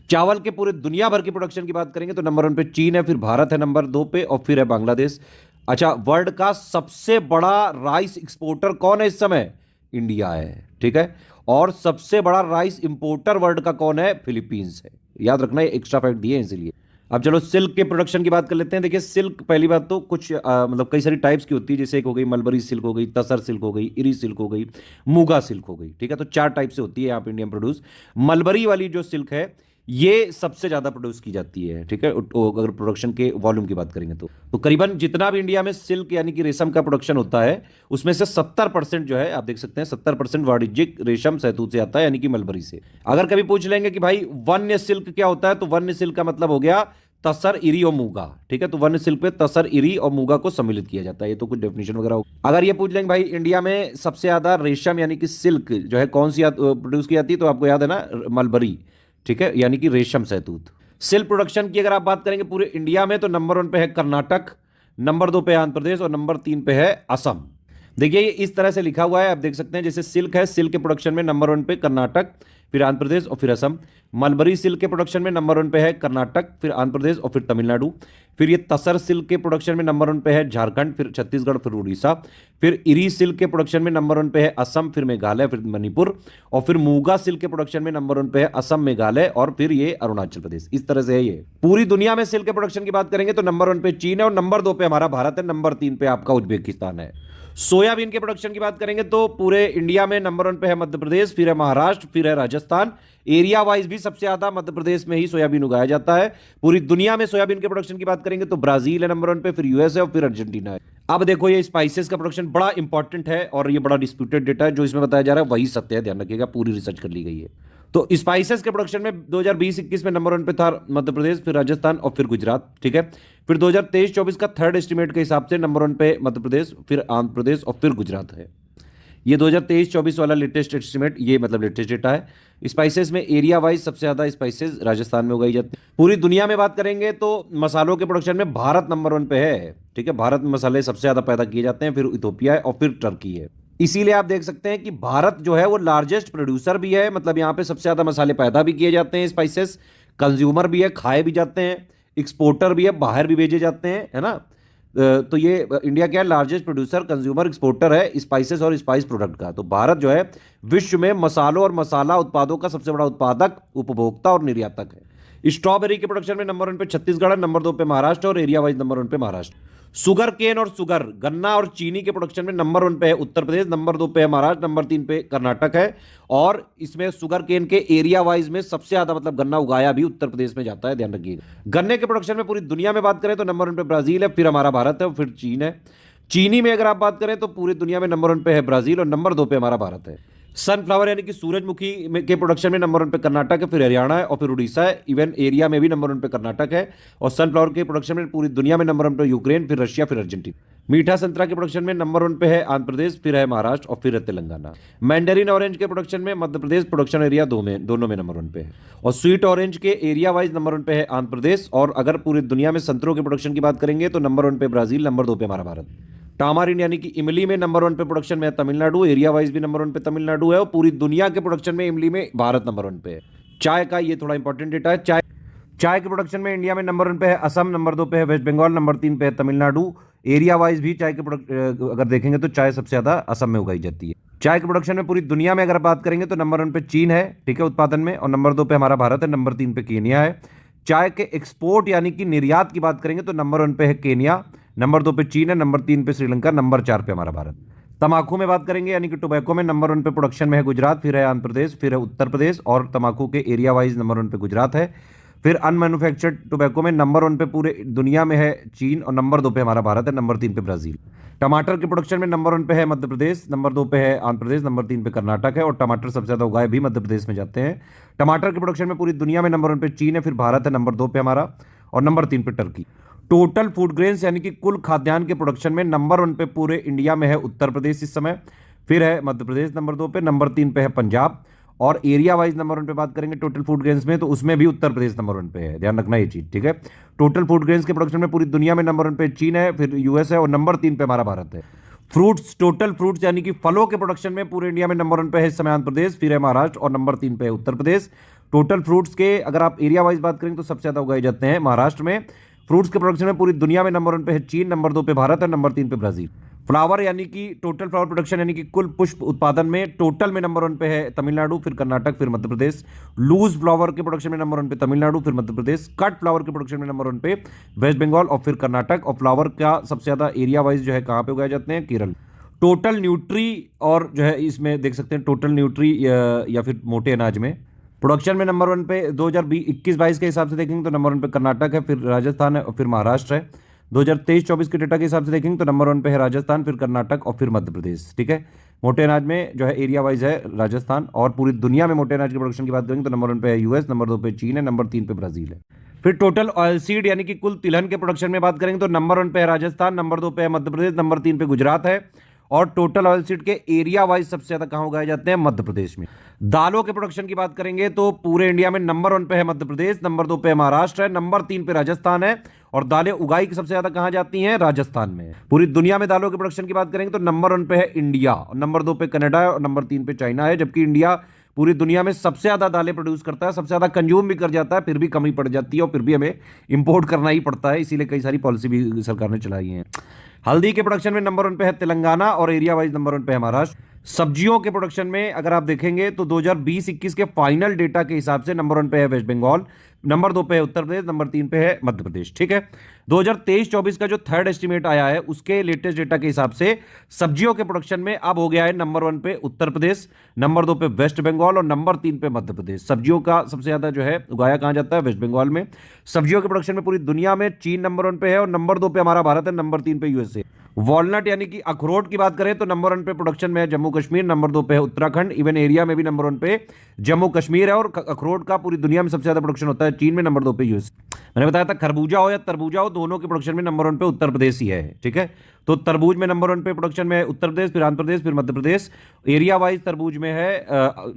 चावल के पूरे दुनिया भर की प्रोडक्शन की बात करेंगे तो नंबर 1 पे चीन है, फिर भारत है नंबर 2 पे और फिर है बांग्लादेश। अच्छा, वर्ल्ड का सबसे बड़ा राइस एक्सपोर्टर कौन है इस समय, इंडिया है। ठीक है, और सबसे बड़ा राइस इंपोर्टर वर्ल्ड का कौन है, फिलीपींस है। याद रखना, ये एक्स्ट्रा फैक्ट दिए इसलिए। अब चलो सिल्क के प्रोडक्शन की बात कर लेते हैं। देखिए सिल्क, पहली बात तो कुछ मतलब कई सारी टाइप्स की होती है, जैसे एक हो गई मलबरी सिल्क हो गई, तसर सिल्क हो गई, इरी सिल्क हो गई, मूगा सिल्क हो गई। ठीक है, तो 4 टाइप से होती है यहाँ पे इंडियन प्रोड्यूस। मलबरी वाली जो सिल्क है ये सबसे ज्यादा प्रोड्यूस की जाती है। ठीक है, अगर प्रोडक्शन के वॉल्यूम की बात करेंगे तो करीबन जितना भी इंडिया में सिल्क यानी कि रेशम का प्रोडक्शन होता है उसमें से 70% जो है, आप देख सकते हैं 70% वाणिज्यिक रेशम शहतूत से आता है, यानी कि मलबरी से। अगर कभी पूछ लेंगे कि भाई वन्य सिल्क क्या होता है, तो वन्य सिल्क का मतलब हो गया तसर, इरी और मूंगा। ठीक है, तो वन्य सिल्क पे तसर, इरी और मूंगा को सम्मिलित किया जाता है। ये तो कुछ डेफिनेशन वगैरह हो। अगर ये पूछ लेंगे भाई इंडिया में सबसे ज्यादा रेशम यानी कि सिल्क जो है कौन सी प्रोड्यूस की जाती है, तो आपको याद है ना, मलबरी। ठीक है, यानी कि रेशम शहतूत। सिल्क प्रोडक्शन की अगर आप बात करेंगे पूरे इंडिया में तो नंबर 1 पे है कर्नाटक, नंबर 2 पे है आंध्र प्रदेश और नंबर 3 पे है असम। देखिए ये इस तरह से लिखा हुआ है, आप देख सकते हैं, जैसे सिल्क है, सिल्क के प्रोडक्शन में नंबर 1 पे कर्नाटक, फिर आंध्र प्रदेश और फिर असम। मलबरी सिल्क के प्रोडक्शन में नंबर 1 पे है कर्नाटक, फिर आंध्र प्रदेश और फिर तमिलनाडु। फिर ये तसर सिल्क के प्रोडक्शन में नंबर 1 पे है झारखंड, फिर छत्तीसगढ़, फिर उड़ीसा। फिर इरी सिल्क के प्रोडक्शन में नंबर 1 पे है असम, फिर मेघालय, फिर मणिपुर। और फिर मूगा सिल्क के प्रोडक्शन में नंबर 1 पे है असम, मेघालय और फिर ये अरुणाचल प्रदेश। इस तरह से है ये। पूरी दुनिया में सिल्क के प्रोडक्शन की बात करेंगे तो नंबर 1 पे चीन है और नंबर 2 पे हमारा भारत है, नंबर 3 पे आपका उज्बेकिस्तान है। सोयाबीन के प्रोडक्शन की बात करेंगे तो पूरे इंडिया में नंबर 1 पे है मध्य प्रदेश, फिर है महाराष्ट्र, फिर है राजस्थान। एरिया वाइज भी सबसे ज्यादा मध्य प्रदेश में ही सोयाबीन उगाया जाता है। पूरी दुनिया में सोयाबीन के प्रोडक्शन की बात करेंगे तो ब्राजील है नंबर 1 पे, फिर यूएस है और फिर अर्जेंटीना है। अब देखो ये स्पाइसेस का प्रोडक्शन बड़ा इंपॉर्टेंट है और ये बड़ा डिस्प्यूटेड डेटा है, जो इसमें बताया जा रहा है वही सत्य है, ध्यान रखिएगा, पूरी रिसर्च कर ली गई है। तो स्पाइसेस के प्रोडक्शन में 2020-21 में नंबर 1 पे था मध्य प्रदेश, फिर राजस्थान और फिर गुजरात। ठीक है, फिर 2023-24 का थर्ड एस्टिमेट के हिसाब से नंबर 1 पे मध्य प्रदेश, फिर आंध्र प्रदेश और फिर गुजरात है। ये 2023-24 वाला लेटेस्ट एस्टिमेट, ये मतलब लेटेस्ट डेटा है। स्पाइसेस में एरिया वाइज सबसे ज्यादा स्पाइसेस राजस्थान में उगाई जाती है। पूरी दुनिया में बात करेंगे तो मसालों के प्रोडक्शन में भारत नंबर 1 पे है। ठीक है, भारत में मसाले सबसे ज्यादा पैदा किए जाते हैं, फिर इथोपिया है और फिर टर्की है। इसीलिए आप देख सकते हैं कि भारत जो है वो लार्जेस्ट प्रोड्यूसर भी है, मतलब यहाँ पे सबसे ज्यादा मसाले पैदा भी किए जाते हैं, स्पाइसेस, कंज्यूमर भी है, खाए भी जाते हैं, एक्सपोर्टर भी है, बाहर भी भेजे जाते हैं, है ना। तो ये इंडिया क्या है, लार्जेस्ट प्रोड्यूसर, कंज्यूमर, एक्सपोर्टर है स्पाइसेस और स्पाइस प्रोडक्ट का। तो भारत जो है विश्व में मसालों और मसाला उत्पादों का सबसे बड़ा उत्पादक, उपभोक्ता और निर्यातक है। स्ट्रॉबेरी के प्रोडक्शन में नंबर 1 पे छत्तीसगढ़ है, नंबर 2 पे महाराष्ट्र और एरिया वाइज नंबर 1 पे महाराष्ट्र। शुगर केन और शुगर गन्ना और चीनी के प्रोडक्शन में नंबर 1 पे है उत्तर प्रदेश, नंबर 2 पे है महाराष्ट्र, नंबर 3 पे कर्नाटक है। और इसमें शुगर केन के एरिया वाइज में सबसे ज्यादा मतलब गन्ना उगाया भी उत्तर प्रदेश में जाता है, ध्यान रखिएगा। गन्ने के प्रोडक्शन में पूरी दुनिया में बात करें तो नंबर 1 पे ब्राजील है, फिर हमारा भारत है और फिर चीन है। चीनी में अगर आप बात करें तो पूरी दुनिया में नंबर 1 पे है ब्राजील और नंबर 2 पे हमारा भारत है। सनफ्लावर यानी कि सूरजमुखी के प्रोडक्शन में नंबर 1 पे कर्नाटक है, फिर हरियाणा है और फिर उड़ीसा है। इवन एरिया में भी नंबर 1 पे कर्नाटक है। और सनफ्लावर के प्रोडक्शन में पूरी दुनिया में नंबर 1 पे यूक्रेन, फिर रशिया, फिर अर्जेंटीना। मीठा संतरा के प्रोडक्शन में नंबर 1 पे है आंध्र प्रदेश, फिर है महाराष्ट्र और फिर है तेलंगाना। मैंडेरिन ऑरेंज के प्रोडक्शन में मध्य प्रदेश प्रोडक्शन एरिया दोनों में नंबर 1 पे है। और स्वीट ऑरेंज के एरिया वाइज नंबर 1 पे है आंध्र प्रदेश। और अगर पूरी दुनिया में संतरों के प्रोडक्शन की बात करेंगे तो नंबर 1 पे ब्राजील, नंबर 2 पे हमारा भारत। टामारिन यानी कि इमली में नंबर 1 पे प्रोडक्शन में है तमिलनाडु, एरिया वाइज भी नंबर 1 पे तमिलनाडु है और पूरी दुनिया के प्रोडक्शन में इमली में भारत नंबर 1 पे है। चाय का ये थोड़ा इंपॉर्टेंट डेटा है। चाय के प्रोडक्शन में इंडिया में नंबर 1 पे है असम, नंबर 2 पे है वेस्ट बंगाल, नंबर 3 पे है तमिलनाडु। एरिया वाइज भी चाय के प्रोडक्ट अगर देखेंगे तो चाय सबसे ज्यादा असम में उगाई जाती है। चाय के प्रोडक्शन में पूरी दुनिया में अगर बात करेंगे तो नंबर 1 पे चीन है, ठीक है, उत्पादन में, और नंबर 2 पे हमारा भारत है, नंबर 3 पे केनिया है। चाय के एक्सपोर्ट यानी कि निर्यात की बात करेंगे तो नंबर 1 पे है केनिया, नंबर 2 पे चीन है, नंबर 3 पे श्रीलंका, नंबर 4 पे हमारा भारत। तमाकू में बात करेंगे यानी कि टोबैको में नंबर 1 पे प्रोडक्शन में है गुजरात, फिर है आंध्र प्रदेश, फिर है उत्तर प्रदेश। और तमाकू के एरिया वाइज नंबर 1 पे गुजरात है। फिर अनमैन्युफैक्चर्ड टोबैको में नंबर 1 पे पूरे दुनिया में है चीन और नंबर 2 पे हमारा भारत है, नंबर 3 पे ब्राजील। टमाटर के प्रोडक्शन में नंबर 1 पे है मध्य प्रदेश, नंबर 2 पे है आंध्र प्रदेश, नंबर 3 पे कर्नाटक है। और टमाटर सबसे ज्यादा उगाए भी मध्य प्रदेश में जाते हैं। टमाटर के प्रोडक्शन में पूरी दुनिया में नंबर 1 पे चीन है, फिर भारत है, नंबर 2 पे हमारा, और नंबर 3 पे टर्की। टोटल फूड ग्रेन्स यानी कि कुल खाद्यान्न के प्रोडक्शन में नंबर 1 पे पूरे इंडिया में है उत्तर प्रदेश इस समय, फिर है मध्य प्रदेश नंबर 2 पे, नंबर 3 पे है पंजाब। और एरिया वाइज नंबर 1 पे बात करेंगे टोटल फूड ग्रेन्स में तो उसमें भी उत्तर प्रदेश नंबर 1 पे है, ध्यान रखना ये चीज, ठीक है। टोटल फूड ग्रेन्स के प्रोडक्शन में पूरी दुनिया में नंबर 1 पे चीन है, फिर यूएस है और नंबर 3 पे हमारा भारत है। फ्रूट्स, टोटल फ्रूट्स यानी कि फलों के प्रोडक्शन में पूरे इंडिया में नंबर 1 पे है इस समय आंध्र प्रदेश, फिर है महाराष्ट्र और नंबर 3 पे है उत्तर प्रदेश। टोटल फ्रूट्स के अगर आप एरिया वाइज बात करेंगे तो सबसे ज्यादा उगाए जाते हैं महाराष्ट्र में। फ्रूट्स के प्रोडक्शन में पूरी दुनिया में नंबर 1 पे है चीन, नंबर 2 पे भारत और नंबर 3 पे ब्राजील। फ्लावर यानी कि टोटल फ्लावर प्रोडक्शन यानी कि कुल पुष्प उत्पादन में टोटल में नंबर 1 पे है तमिलनाडु, फिर कर्नाटक, फिर मध्य प्रदेश। लूज फ्लावर के प्रोडक्शन में नंबर 1 पे तमिलनाडु, फिर मध्य प्रदेश। कट फ्लावर के प्रोडक्शन में नंबर 1 पे वेस्ट बंगाल और फिर कर्नाटक। और फ्लावर का सबसे ज्यादा एरिया वाइज जो है कहां पे उगाए जाते हैं, केरल। टोटल न्यूट्री और जो है इसमें देख सकते हैं टोटल न्यूट्री या फिर मोटे अनाज में प्रोडक्शन में नंबर 1 पे 2021-22 के हिसाब से देखेंगे तो नंबर 1 पे कर्नाटक है, फिर राजस्थान है और फिर महाराष्ट्र है। 2023-24 के डेटा के हिसाब से देखेंगे तो नंबर 1 पे है राजस्थान, फिर कर्नाटक और फिर मध्य प्रदेश, ठीक है। मोटे अनाज में जो है एरिया वाइज है राजस्थान। और पूरी दुनिया में मोटे अनाज के प्रोडक्शन की बात करेंगे तो नंबर 1 पे है यूएस, नंबर 2 पे चीन है, नंबर 3 पे ब्राजील है। फिर टोटल ऑयल सीड यानी कि कुल तिलहन के प्रोडक्शन में बात करेंगे तो नंबर 1 पे है राजस्थान, नंबर 2 पे है मध्य प्रदेश, नंबर 3 पे गुजरात है। और टोटल ऑयल सीड के एरिया वाइज सबसे ज्यादा कहां उगाए जाते हैं, मध्य प्रदेश में। दालों के प्रोडक्शन की बात करेंगे तो पूरे इंडिया में नंबर 1 पे है मध्य प्रदेश, नंबर 2 पे महाराष्ट्र है, नंबर 3 पे राजस्थान है। और दालें उगाई सबसे ज्यादा कहां जाती हैं, राजस्थान में। पूरी दुनिया में दालों के प्रोडक्शन की बात करेंगे तो नंबर 1 पे है इंडिया, और नंबर 2 पे कनाडा है और नंबर 3 पे चाइना है। जबकि इंडिया पूरी दुनिया में सबसे ज्यादा दालें प्रोड्यूस करता है, सबसे ज्यादा कंज्यूम भी कर जाता है, फिर भी कमी पड़ जाती है और फिर भी हमें इंपोर्ट करना ही पड़ता है। इसीलिए कई सारी पॉलिसी भी सरकार ने चलाई है। हल्दी के प्रोडक्शन में नंबर 1 पे है तेलंगाना और एरिया वाइज नंबर 1 पे है महाराष्ट्र। सब्जियों के प्रोडक्शन में अगर आप देखेंगे तो 2020-21 के फाइनल डेटा के हिसाब से नंबर 1 पे है वेस्ट बंगाल, नंबर 2 पे है उत्तर प्रदेश, नंबर 3 पे है मध्य प्रदेश, ठीक है। 2023-24 का जो थर्ड एस्टिमेट आया है उसके लेटेस्ट डेटा के हिसाब से सब्जियों के प्रोडक्शन में अब हो गया है नंबर 1 पे उत्तर प्रदेश, नंबर 2 पे वेस्ट बंगाल और नंबर 3 पे मध्य प्रदेश। सब्जियों का सबसे ज्यादा जो है उगाया कहां जाता है, वेस्ट बंगाल में। सब्जियों के प्रोडक्शन में पूरी दुनिया में चीन नंबर 1 पे है और नंबर 2 पे हमारा भारत है, नंबर 3 पे यूएसए। वॉलनट यानी कि अखरोट की बात करें तो नंबर 1 पे प्रोडक्शन में है जम्मू कश्मीर, नंबर 2 पे है उत्तराखंड। इवन एरिया में भी नंबर 1 पे जम्मू कश्मीर है। और अखरोट का पूरी दुनिया में सबसे ज्यादा प्रोडक्शन होता है चीन में, नंबर 2 पे यूएस। मैंने बताया था खरबूजा हो या तरबूजा हो दोनों के प्रोडक्शन में नंबर 1 पे उत्तर प्रदेश ही है, ठीक है। तो तरबूज में नंबर 1 पे प्रोडक्शन में है उत्तर प्रदेश, फिर आंध्र प्रदेश, फिर मध्य प्रदेश। एरिया वाइज तरबूज में है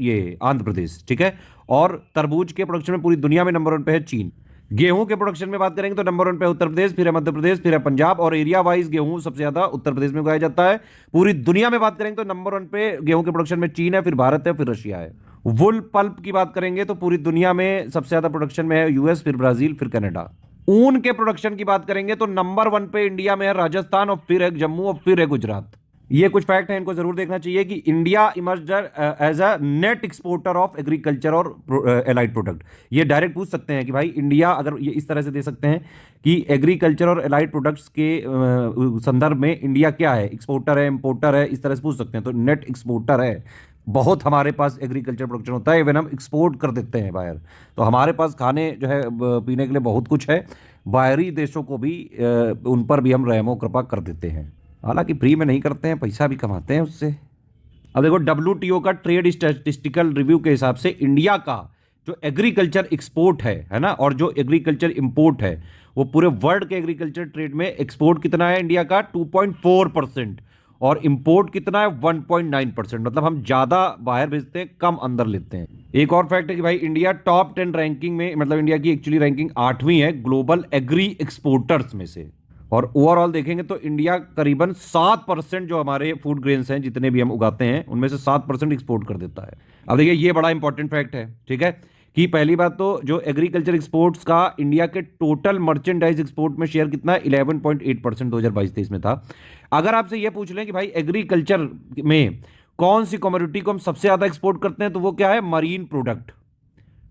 ये आंध्र प्रदेश, ठीक है। और तरबूज के प्रोडक्शन में पूरी दुनिया में नंबर 1 पे है चीन। गेहूं के प्रोडक्शन में बात करेंगे तो नंबर 1 पे उत्तर प्रदेश, फिर है मध्य प्रदेश, फिर है पंजाब। और एरिया वाइज गेहूं सबसे ज्यादा उत्तर प्रदेश में उगाया जाता है। पूरी दुनिया में बात करेंगे तो नंबर 1 पे गेहूं के प्रोडक्शन में चीन है, फिर भारत है, फिर रशिया है। वुल पल्प की बात करेंगे तो पूरी दुनिया में सबसे ज्यादा प्रोडक्शन में है यूएस, फिर ब्राजील, फिर कनाडा। ऊन के प्रोडक्शन की बात करेंगे तो नंबर 1 पे इंडिया में है राजस्थान और फिर है जम्मू और फिर है गुजरात। ये कुछ फैक्ट है, इनको जरूर देखना चाहिए कि India emerged as a net exporter of agriculture और एलाइड प्रोडक्ट। ये डायरेक्ट पूछ सकते हैं कि भाई इंडिया, अगर ये इस तरह से दे सकते हैं कि एग्रीकल्चर और एलाइड प्रोडक्ट्स के संदर्भ में इंडिया क्या है, एक्सपोर्टर है, इंपोर्टर है, इस तरह से पूछ सकते हैं। तो नेट एक्सपोर्टर है, बहुत हमारे पास एग्रीकल्चर प्रोडक्शन होता है, इवन हम एक्सपोर्ट कर देते हैं बाहर। तो हमारे पास खाने जो है पीने के लिए बहुत कुछ है, बाहरी देशों को भी उन पर भी हम रहमो कृपा कर देते हैं। हालांकि फ्री में नहीं करते हैं, पैसा भी कमाते हैं उससे। अब देखो, डब्ल्यूटीओ का ट्रेड स्टैटिस्टिकल रिव्यू के हिसाब से इंडिया का जो एग्रीकल्चर एक्सपोर्ट है ना, और जो एग्रीकल्चर इंपोर्ट है, वो पूरे वर्ल्ड के एग्रीकल्चर ट्रेड में एक्सपोर्ट कितना है इंडिया का 2.4%, और इंपोर्ट कितना है 1.9%। मतलब हम ज्यादा बाहर भेजते हैं, कम अंदर लेते हैं। एक और फैक्ट है कि भाई इंडिया टॉप 10 रैंकिंग में, मतलब इंडिया की एक्चुअली रैंकिंग 8वीं है ग्लोबल एग्री एक्सपोर्टर्स में से। और ओवरऑल देखेंगे तो इंडिया करीबन 7% जो हमारे फूड ग्रेन्स हैं जितने भी हम उगाते हैं उनमें से 7% एक्सपोर्ट कर देता है। अब देखिए, ये बड़ा इंपॉर्टेंट फैक्ट है, ठीक है, कि पहली बात तो जो एग्रीकल्चर एक्सपोर्ट्स का इंडिया के टोटल मर्चेंडाइज एक्सपोर्ट में शेयर कितना है, 11.8% 2022-23 में था। अगर आपसे ये पूछ लें कि भाई एग्रीकल्चर में कौन सी कमोडिटी को हम सबसे ज्यादा एक्सपोर्ट करते हैं, तो वो क्या है, मरीन प्रोडक्ट,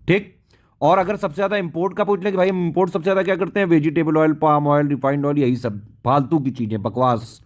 ठीक। और अगर सबसे ज्यादा इंपोर्ट का पूछ लें कि भाई हम इंपोर्ट सबसे ज्यादा क्या करते हैं, vegetable oil, palm oil, refined oil, यही सब फालतू की चीजें, बकवास।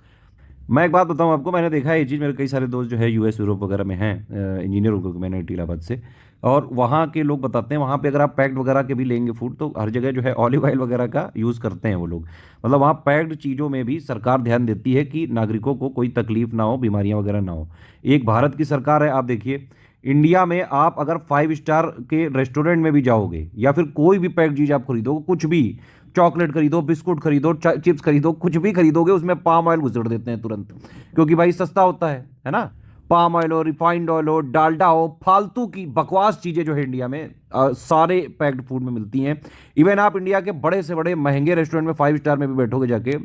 मैं एक बात बताऊं आपको, मैंने देखा है ये चीज़, मेरे कई सारे दोस्त जो है यूएस यूरोप वगैरह में हैं, इंजीनियर होकर मैंने इलाहाबाद से, और वहाँ के लोग बताते हैं वहाँ पे अगर आप पैक्ड वगैरह के भी लेंगे फूड, तो हर जगह जो है ऑलिव ऑयल वगैरह का यूज़ करते हैं वो लोग। मतलब वहाँ पैक्ड चीज़ों में भी सरकार ध्यान देती है कि नागरिकों को कोई तकलीफ ना हो, बीमारियाँ वगैरह ना हो। एक भारत की सरकार है, आप देखिए इंडिया में आप अगर 5 स्टार के रेस्टोरेंट में भी जाओगे या फिर कोई भी पैक्ड चीज़ आप खरीदोगे, कुछ भी, चॉकलेट खरीदो, बिस्कुट खरीदो, चिप्स खरीदो, कुछ भी खरीदोगे, उसमें पाम ऑयल घुसेड़ देते हैं तुरंत, क्योंकि भाई सस्ता होता है ना। पाम ऑयल हो, रिफाइंड ऑयल हो, डालडा हो, फालतू की बकवास चीज़ें जो है इंडिया में सारे पैक्ड फूड में मिलती हैं। इवन आप इंडिया के बड़े से बड़े महंगे रेस्टोरेंट में 5 स्टार में भी बैठोगे जाके,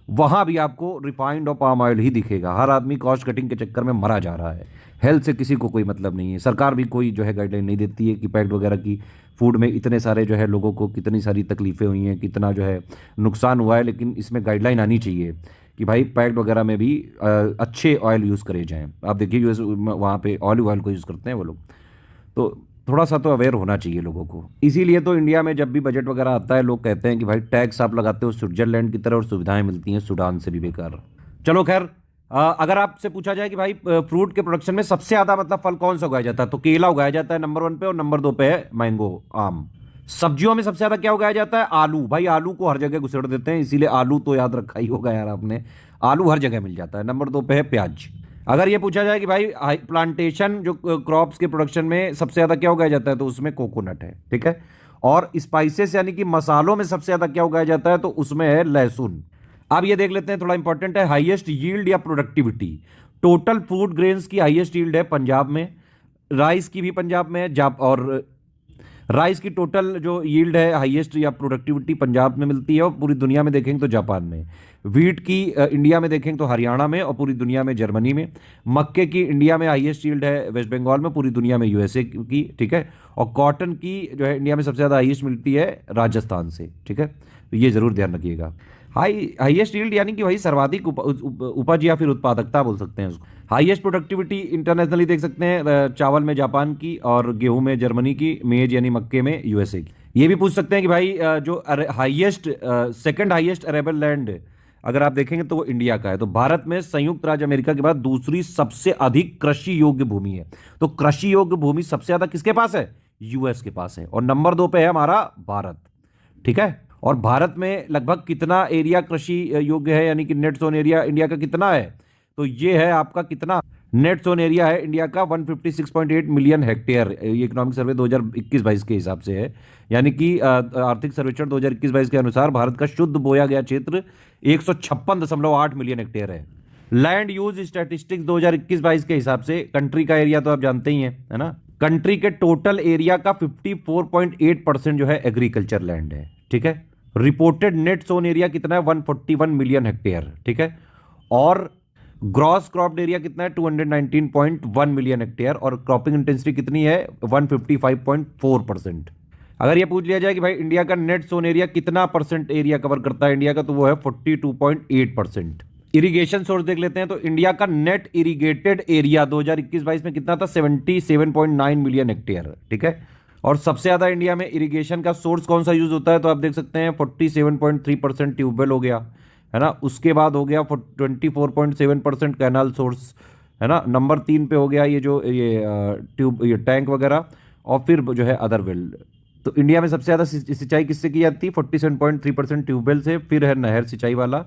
वहां भी आपको रिफाइंड और पाम ऑयल ही दिखेगा। हर आदमी कॉस्ट कटिंग के चक्कर में मरा जा रहा है, हेल्थ से किसी को कोई मतलब नहीं है। सरकार भी कोई जो है गाइडलाइन नहीं देती है कि पैक्ड वगैरह की फूड में इतने सारे जो है लोगों को कितनी सारी तकलीफें हुई हैं, कितना जो है नुकसान हुआ है। लेकिन इसमें गाइडलाइन आनी चाहिए कि भाई पैक्ड वगैरह में भी अच्छे ऑयल यूज़ करे जाएँ। आप देखिए यूएस वहाँ पे ऑलिव ऑयल को यूज़ करते हैं वो लोग, तो थोड़ा सा तो अवेयर होना चाहिए लोगों को। इसीलिए तो इंडिया में जब भी बजट वगैरह आता है, लोग कहते हैं कि भाई टैक्स आप लगाते हो स्विट्जरलैंड की तरह और सुविधाएं मिलती हैं सूडान से भी बेकार। चलो खैर, अगर आपसे पूछा जाए कि भाई फ्रूट के प्रोडक्शन में सबसे ज्यादा मतलब फल कौन सा उगाया जाता है, तो केला उगाया जाता है नंबर 1 पे, और नंबर 2 पे है मैंगो, आम। सब्जियों में सबसे ज्यादा क्या उगाया जाता है, आलू। भाई आलू को हर जगह घुसेड़ देते हैं, इसीलिए आलू तो याद रखा ही होगा यार आपने, आलू हर जगह मिल जाता है। नंबर 2 पे है प्याज। अगर ये पूछा जाए कि भाई प्लांटेशन जो क्रॉप्स के प्रोडक्शन में सबसे ज्यादा क्या उगाया जाता है, तो उसमें कोकोनट है, ठीक है। और स्पाइसेस यानी कि मसालों में सबसे ज्यादा क्या उगाया जाता है, तो उसमें है लहसुन। अब ये देख लेते हैं, थोड़ा इंपॉर्टेंट है, हाईएस्ट यील्ड या प्रोडक्टिविटी। टोटल फूड ग्रेन्स की हाईएस्ट यील्ड है पंजाब में, राइस की भी पंजाब में है, और राइस की टोटल जो यील्ड है हाईएस्ट या प्रोडक्टिविटी पंजाब में मिलती है, और पूरी दुनिया में देखेंगे तो जापान में। वीट की इंडिया में देखेंगे तो हरियाणा में, और पूरी दुनिया में जर्मनी में। मक्के की इंडिया में हाईएस्ट यील्ड है वेस्ट बंगाल में, पूरी दुनिया में यूएसए की, ठीक है। और कॉटन की जो है इंडिया में सबसे ज़्यादा हाईएस्ट मिलती है राजस्थान से, ठीक है। तो ये ज़रूर ध्यान रखिएगा। हाईएस्ट यील्ड यानी कि भाई सर्वाधिक उपज या फिर उत्पादकता बोल सकते हैं उसको। हाईएस्ट प्रोडक्टिविटी इंटरनेशनली देख सकते हैं, चावल में जापान की, और गेहूं में जर्मनी की, मेज यानी मक्के में यूएसए की। ये भी पूछ सकते हैं कि भाई जो highest second highest arable land अगर आप देखेंगे तो वो इंडिया का है। तो भारत में संयुक्त राज्य अमेरिका के बाद दूसरी सबसे अधिक कृषि योग्य भूमि है। तो कृषि योग्य भूमि सबसे ज्यादा किसके पास है, यूएस के पास है, और नंबर 2 पे है हमारा भारत, ठीक है। और भारत में लगभग कितना एरिया कृषि योग्य है, यानी कि नेट जोन एरिया इंडिया का कितना है, तो ये है आपका कितना, नेट जोन एरिया है इंडिया का 156.8 मिलियन हेक्टेयर। ये इकोनॉमिक सर्वे 2021-22 के हिसाब से है, यानी कि आर्थिक सर्वेक्षण 2021-22 के अनुसार भारत का शुद्ध बोया गया क्षेत्र 156.8 मिलियन हेक्टेयर है। लैंड यूज स्टैटिस्टिक्स 2021-22 के हिसाब से कंट्री का एरिया तो आप जानते ही हैं, है ना। कंट्री के टोटल एरिया का 54.8% जो है एग्रीकल्चर लैंड है, ठीक है। रिपोर्टेड नेट जोन एरिया कितना है, 141 मिलियन हेक्टेयर, ठीक है। और ग्रॉस क्रॉप्ड एरिया कितना है, 219.1 मिलियन हेक्टेयर, और क्रॉपिंग इंटेंसिटी कितनी है, 155.4%। अगर ये पूछ लिया जाए कि भाई इंडिया का नेट जोन एरिया कितना परसेंट एरिया कवर करता है इंडिया का, तो वो है 42.8%। इरिगेशन सोर्स देख लेते हैं तो इंडिया का नेट इरिगेटेड एरिया 2021-22 में कितना था? 77.9 मिलियन हेक्टेयर। ठीक है, और सबसे ज्यादा इंडिया में इरिगेशन का सोर्स कौन सा यूज होता है? तो आप देख सकते हैं 47.3% ट्यूबवेल हो गया, है ना। उसके बाद हो गया 24.7% कैनाल सोर्स, है ना। नंबर 3 पे हो गया ये टैंक वगैरह, और फिर जो है अदर वेल। तो इंडिया में सबसे ज़्यादा सिंचाई किससे की जाती है? 47.3% ट्यूबवेल से, फिर है नहर सिंचाई वाला,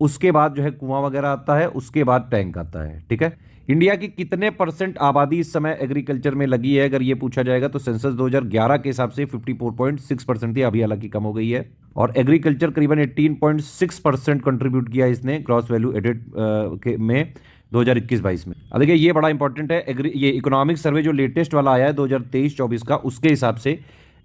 उसके बाद जो है कुआं वगैरह आता है, उसके बाद टैंक आता है। ठीक है, इंडिया की कितने परसेंट आबादी इस समय एग्रीकल्चर में लगी है अगर ये पूछा जाएगा तो सेंसस 2011 के हिसाब से 54.6% थी, अभी हालांकि कम हो गई है। और एग्रीकल्चर करीबन 18.6% कंट्रीब्यूट किया इसने ग्रॉस वैल्यू एडेड में 2021-22 में। अब देखिए ये बड़ा इंपॉर्टेंट है, ये इकोनॉमिक सर्वे जो लेटेस्ट वाला आया है 2023-24 का, उसके हिसाब से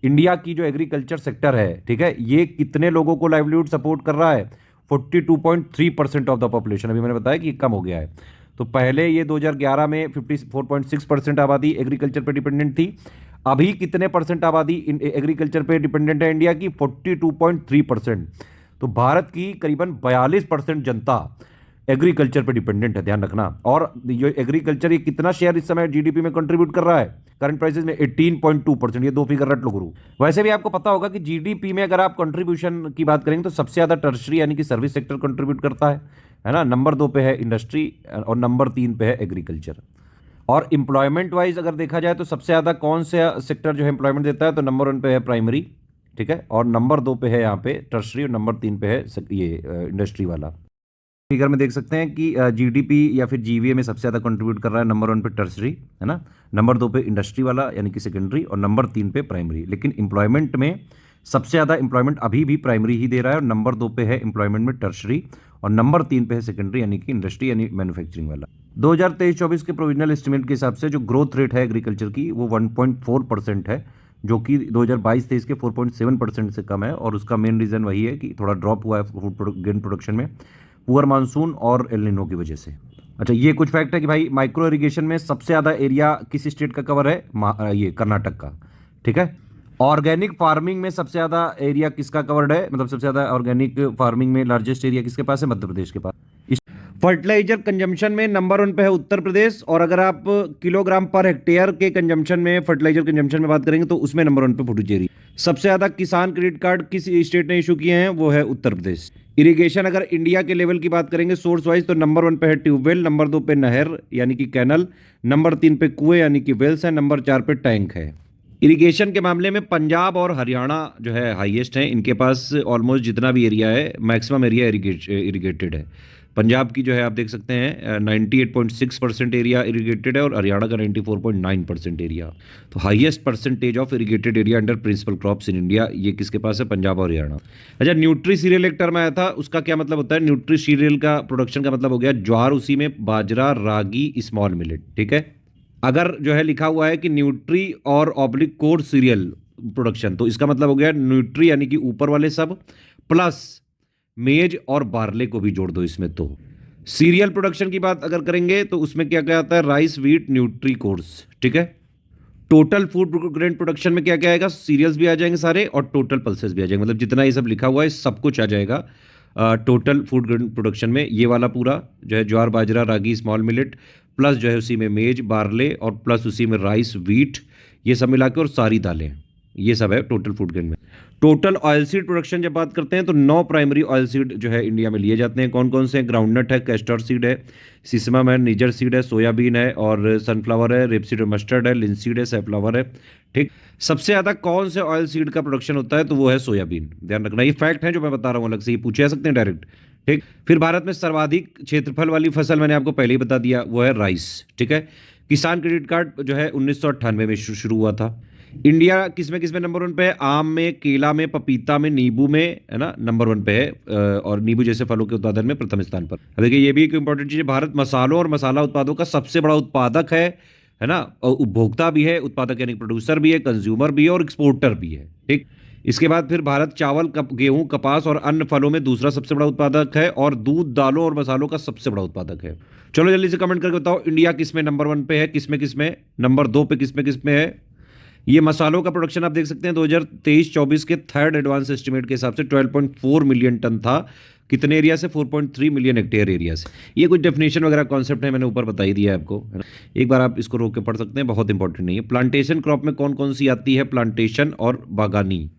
इंडिया की जो एग्रीकल्चर सेक्टर है, ठीक है, ये कितने लोगों को लाइवलीहुड सपोर्ट कर रहा है? 42.3% ऑफ द पॉपुलेशन। अभी मैंने बताया कि कम हो गया है। तो पहले ये 2011 में 54.6% आबादी एग्रीकल्चर पे डिपेंडेंट थी। अभी कितने परसेंट आबादी एग्रीकल्चर पे डिपेंडेंट है इंडिया की? 42.3%। तो भारत की करीबन 42% जनता एग्रीकल्चर पे डिपेंडेंट है, ध्यान रखना। और ये एग्रीकल्चर ये कितना शेयर इस समय जीडीपी में कंट्रीब्यूट कर रहा है? करंट प्राइसेस में 18.2%। ये दो फिगर रट लो गुरु। वैसे भी आपको पता होगा कि जीडीपी में अगर आप कंट्रीब्यूशन की बात करेंगे तो सबसे ज्यादा टर्शरी यानी कि सर्विस सेक्टर कंट्रीब्यूट करता है ना। नंबर 2 पे है इंडस्ट्री और नंबर 3 पे है एग्रीकल्चर। और इंप्लॉयमेंट वाइज अगर देखा जाए तो सबसे ज्यादा कौन सा सेक्टर जो है एम्प्लॉयमेंट देता है? तो नंबर 1 पे है प्राइमरी, ठीक है, और नंबर 2 पे है यहाँ पे टर्शरी, और नंबर 3 पे है ये इंडस्ट्री वाला। फिगर में देख सकते हैं कि जीडीपी या फिर जीवीए में सबसे ज़्यादा कंट्रीब्यूट कर रहा है नंबर 1 पे टर्सरी, है ना, नंबर 2 पे इंडस्ट्री वाला यानी कि सेकेंडरी, और नंबर 3 पे प्राइमरी। लेकिन एम्प्लॉयमेंट में सबसे ज़्यादा एम्प्लॉयमेंट अभी भी प्राइमरी ही दे रहा है, और नंबर 2 पे है एम्प्लॉयमेंट में टर्सरी, और नंबर 3 पे है सेकेंडरी यानी कि इंडस्ट्री यानी मैन्युफैक्चरिंग वाला। 2023-24 के प्रोविजनल एस्टिमेट के हिसाब से जो ग्रोथ रेट है एग्रीकल्चर की वो 1.4% है, जो कि 2022-23 के 4.7% से कम है। और उसका मेन रीज़न वही है कि थोड़ा ड्रॉप हुआ है फूड गेन प्रोडक्शन में पुअर मानसून और एल निनो की वजह से। अच्छा, ये कुछ फैक्ट है कि भाई माइक्रो इरिगेशन में सबसे ज़्यादा एरिया किस स्टेट का कवर है? ये कर्नाटक का। ठीक है, ऑर्गेनिक फार्मिंग में सबसे ज़्यादा एरिया किसका कवर्ड है? मतलब सबसे ज़्यादा ऑर्गेनिक फार्मिंग में लार्जेस्ट एरिया किसके पास है? मध्य प्रदेश के पास। फर्टिलाइजर कंजम्पशन में नंबर 1 पे है उत्तर प्रदेश, और अगर आप किलोग्राम पर हेक्टेयर के कंजम्पशन में फर्टिलाइजर कंजम्पशन में बात करेंगे तो उसमें नंबर 1 पे पुडुचेरी। सबसे ज्यादा किसान क्रेडिट कार्ड किस स्टेट ने इशू किए हैं? वो है उत्तर प्रदेश। इरिगेशन अगर इंडिया के लेवल की बात करेंगे सोर्स वाइज तो नंबर 1 पे है ट्यूबवेल, नंबर 2 पे नहर यानी कि कैनल, नंबर 3 पे कुएं यानी कि वेल्स है, नंबर 4 पे टैंक है। इरिगेशन के मामले में पंजाब और हरियाणा जो है हाईएस्ट हैं, इनके पास ऑलमोस्ट जितना भी एरिया है मैक्सिमम एरिया इरिगेटेड है। पंजाब की जो है आप देख सकते हैं 98.6% एरिया इरिगेटेड है, और हरियाणा का 94.9% एरिया। तो highest percentage of irrigated area under principal crops in India ये किसके पास है? पंजाब और हरियाणा। अच्छा, न्यूट्री सीरियल एक टर्म आया था, उसका क्या मतलब होता है? न्यूट्री सीरियल का प्रोडक्शन का मतलब हो गया ज्वार, उसी में बाजरा, रागी, स्मॉल मिलेट। ठीक है, अगर जो है लिखा हुआ है कि न्यूट्री और ऑब्लिक कोर सीरियल प्रोडक्शन, तो इसका मतलब हो गया न्यूट्री यानी कि ऊपर वाले सब, प्लस मेज और बार्ले को भी जोड़ दो इसमें। तो सीरियल प्रोडक्शन की बात अगर करेंगे तो उसमें क्या क्या आता है? Rice, wheat, nutri course. ठीक है, टोटल फूड ग्रेन प्रोडक्शन में क्या क्या आएगा? सीरियल्स भी आ जाएंगे सारे, और टोटल पल्सेस भी आ जाएंगे। मतलब जितना ये सब लिखा हुआ है सब कुछ आ जाएगा टोटल फूड ग्रेन प्रोडक्शन में। ये वाला पूरा जो है ज्वार, बाजरा, रागी, स्मॉल मिलेट, प्लस जो है उसी में मेज, बार्ले, और प्लस उसी में राइस, व्हीट, ये सब मिला के, और सारी दालें, ये सब है टोटल फूड ग्रेन में। टोटल ऑयल सीड प्रोडक्शन जब बात करते हैं तो 9 प्राइमरी ऑयल सीड जो है इंडिया में लिए जाते हैं। कौन कौन से? ग्राउंडनट है, कैस्टर सीड है, सिसमम है, निजर सीड है, सोयाबीन है, और सनफ्लावर है, रेपसीड, मस्टर्ड है, लिंसीड है, सैफ्लावर है। ठीक, सबसे ज़्यादा कौन से ऑयल सीड का प्रोडक्शन होता है? तो वो है सोयाबीन। ध्यान रखना, ये फैक्ट है जो मैं बता रहा हूँ, अलग से ये पूछे जा सकते हैं डायरेक्ट। ठीक, फिर भारत में सर्वाधिक क्षेत्रफल वाली फसल मैंने आपको पहले ही बता दिया, वो है राइस। ठीक है, किसान क्रेडिट कार्ड जो है 1998 में शुरू हुआ था। इंडिया किस में नंबर 1 पे है? आम में, केला में, पपीता में, नींबू में, है ना, नंबर 1 पे है, और नींबू जैसे फलों के उत्पादन में प्रथम स्थान पर। अब देखिए ये भी एक इंपॉर्टेंट चीज है, भारत मसालों और मसाला उत्पादों का सबसे बड़ा उत्पादक है ना, और उपभोक्ता भी है, उत्पादक यानी प्रोड्यूसर भी है, कंज्यूमर भी है, और एक्सपोर्टर भी है। ठीक, इसके बाद फिर भारत चावल, गेहूं, कपास और अन्य फलों में दूसरा सबसे बड़ा उत्पादक है, और दूध, दालों और मसालों का सबसे बड़ा उत्पादक है। चलो जल्दी से कमेंट करके बताओ इंडिया किस में नंबर 1 पे है, किस में नंबर 2 पे किस में है? ये मसालों का प्रोडक्शन आप देख सकते हैं 2023-24 के थर्ड एडवांस एस्टिमेट के हिसाब से 12.4 मिलियन टन था। कितने एरिया से? 4.3 मिलियन हेक्टेयर एरिया से। ये कुछ डेफिनेशन वगैरह कॉन्सेप्ट है, मैंने ऊपर बता ही दिया है आपको, है ना। एक बार आप इसको रोक के पढ़ सकते हैं, बहुत इंपॉर्टेंट नहीं है। प्लांटेशन क्रॉप में कौन कौन सी आती है? प्लांटेशन और बागानी।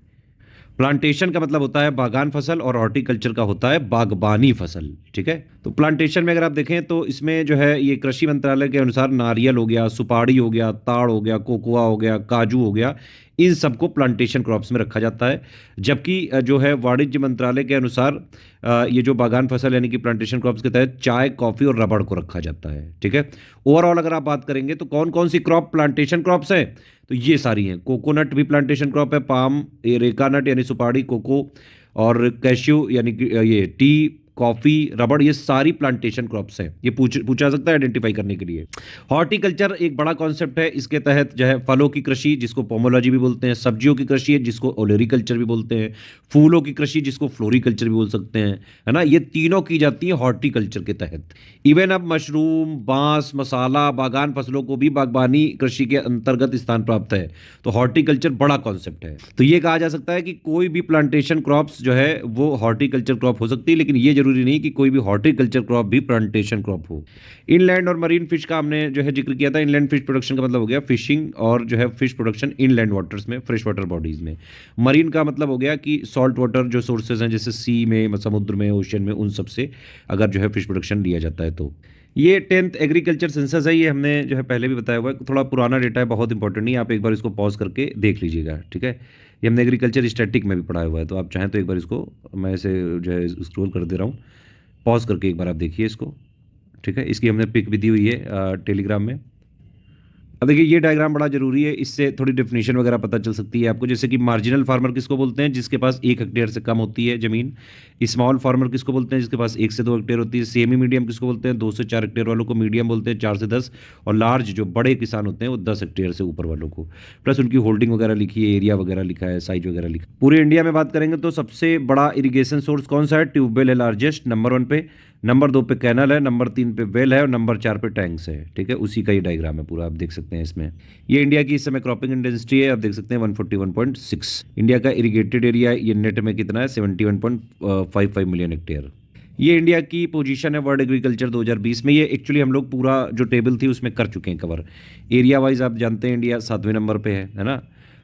प्लांटेशन का मतलब होता है बागान फसल और हॉर्टिकल्चर का होता है बागबानी फसल, ठीक है। तो प्लांटेशन में अगर आप देखें तो इसमें जो है ये कृषि मंत्रालय के अनुसार नारियल हो गया, सुपारी हो गया, ताड़ हो गया, कोकोआ हो गया, काजू हो गया, इन सबको प्लांटेशन क्रॉप्स में रखा जाता है। जबकि जो है वाणिज्य मंत्रालय के अनुसार ये जो बागान फसल यानी कि प्लांटेशन क्रॉप्स के तहत चाय, कॉफी और रबड़ को रखा जाता है, ठीक है। ओवरऑल अगर आप बात करेंगे तो कौन कौन सी क्रॉप प्लांटेशन क्रॉप्स हैं, तो ये सारी हैं। कोकोनट भी प्लांटेशन क्रॉप है, पाम, एरेका नट यानी सुपारी, कोको और कैश्यू यानी कि ये टी, कॉफी, रबड़, ये सारी प्लांटेशन क्रॉप्स हैं। ये पूछा सकता है आइडेंटिफाई करने के लिए। हॉर्टिकल्चर एक बड़ा कॉन्सेप्ट है। इसके तहत जो है फलों की कृषि जिसको पोमोलॉजी भी बोलते हैं, सब्जियों की कृषि है जिसको ओलेरीकल्चर भी बोलते हैं, फूलों की कृषि जिसको फ्लोरीकल्चर भी बोल सकते हैं, है ना। ये तीनों की जाती है हॉर्टिकल्चर के तहत। इवन अब मशरूम, बांस, मसाला, बागान फसलों को भी बागबानी कृषि के अंतर्गत स्थान प्राप्त है। तो हॉर्टिकल्चर बड़ा कॉन्सेप्ट है। तो ये कहा जा सकता है कि कोई भी प्लांटेशन क्रॉप्स जो है वो हॉर्टिकल्चर क्रॉप हो सकती है, लेकिन ये जरूरी नहीं कि कोई भी हॉर्टिकल्चर क्रॉप भी प्लांटेशन क्रॉप हो। इनलैंड और मरीन फिश का हमने जो है जिक्र किया था। इनलैंड फिश प्रोडक्शन का मतलब हो गया फिशिंग और जो है फिश प्रोडक्शन इनलैंड वाटर्स में, फ्रेश वाटर बॉडीज में। मरीन का मतलब हो गया कि सॉल्ट वाटर जो सोर्सेज हैं जैसे सी में, समुद्र में, ओशन में, उन सब से अगर जो है फिश प्रोडक्शन लिया जाता है। तो ये 10th एग्रीकल्चर सेंसस है। ये हमने जो है पहले भी बताया हुआ है, थोड़ा पुराना डेटा है, बहुत इंपॉर्टेंट नहीं है। आप एक बार इसको पॉज करके देख लीजिएगा, ठीक है। ये हमने एग्रीकल्चर स्टैटिक में भी पढ़ा हुआ है, तो आप चाहें तो एक बार इसको मैं ऐसे जो है स्क्रॉल कर दे रहा हूँ, पॉज करके एक बार आप देखिए इसको, ठीक है। इसकी हमने पिक भी दी हुई है टेलीग्राम में। अब देखिए ये डायग्राम बड़ा जरूरी है, इससे थोड़ी डेफिनेशन वगैरह पता चल सकती है आपको। जैसे कि मार्जिनल फार्मर किसको बोलते हैं? जिसके पास 1 हेक्टेयर से कम होती है ज़मीन। स्मॉल फार्मर किसको बोलते हैं? जिसके पास 1 से 2 हेक्टेयर होती है। सेमी मीडियम किसको बोलते हैं? 2 से 4 हेक्टेयर वालों को मीडियम बोलते हैं, 4 से 10। और लार्ज जो बड़े किसान होते हैं वो 10 हेक्टेयर से ऊपर वालों को। प्लस उनकी होल्डिंग वगैरह लिखी है, एरिया वगैरह लिखा है, साइज वगैरह लिखा है। पूरे इंडिया में बात करेंगे तो सबसे बड़ा इरीगेशन सोर्स कौन सा है? ट्यूबवेल है लार्जेस्ट, नंबर 1 पे। नंबर 2 पे कैनल है, नंबर 3 पे वेल है और नंबर 4 पे टैंक्स है, ठीक है। उसी का ही डायग्राम है पूरा, आप देख सकते हैं इसमें। ये इंडिया की इस समय क्रॉपिंग इंटेंसिटी है, आप देख सकते हैं 141.6। इंडिया का इरिगेटेड एरिया ये नेट में कितना है? 71.55 मिलियन हेक्टेयर। ये इंडिया की पोजीशन है वर्ल्ड एग्रीकल्चर 2020 में। ये एक्चुअली हम लोग पूरा जो टेबल थी उसमें कर चुके हैं कवर। एरिया वाइज आप जानते हैं इंडिया 7वें नंबर पे है ना।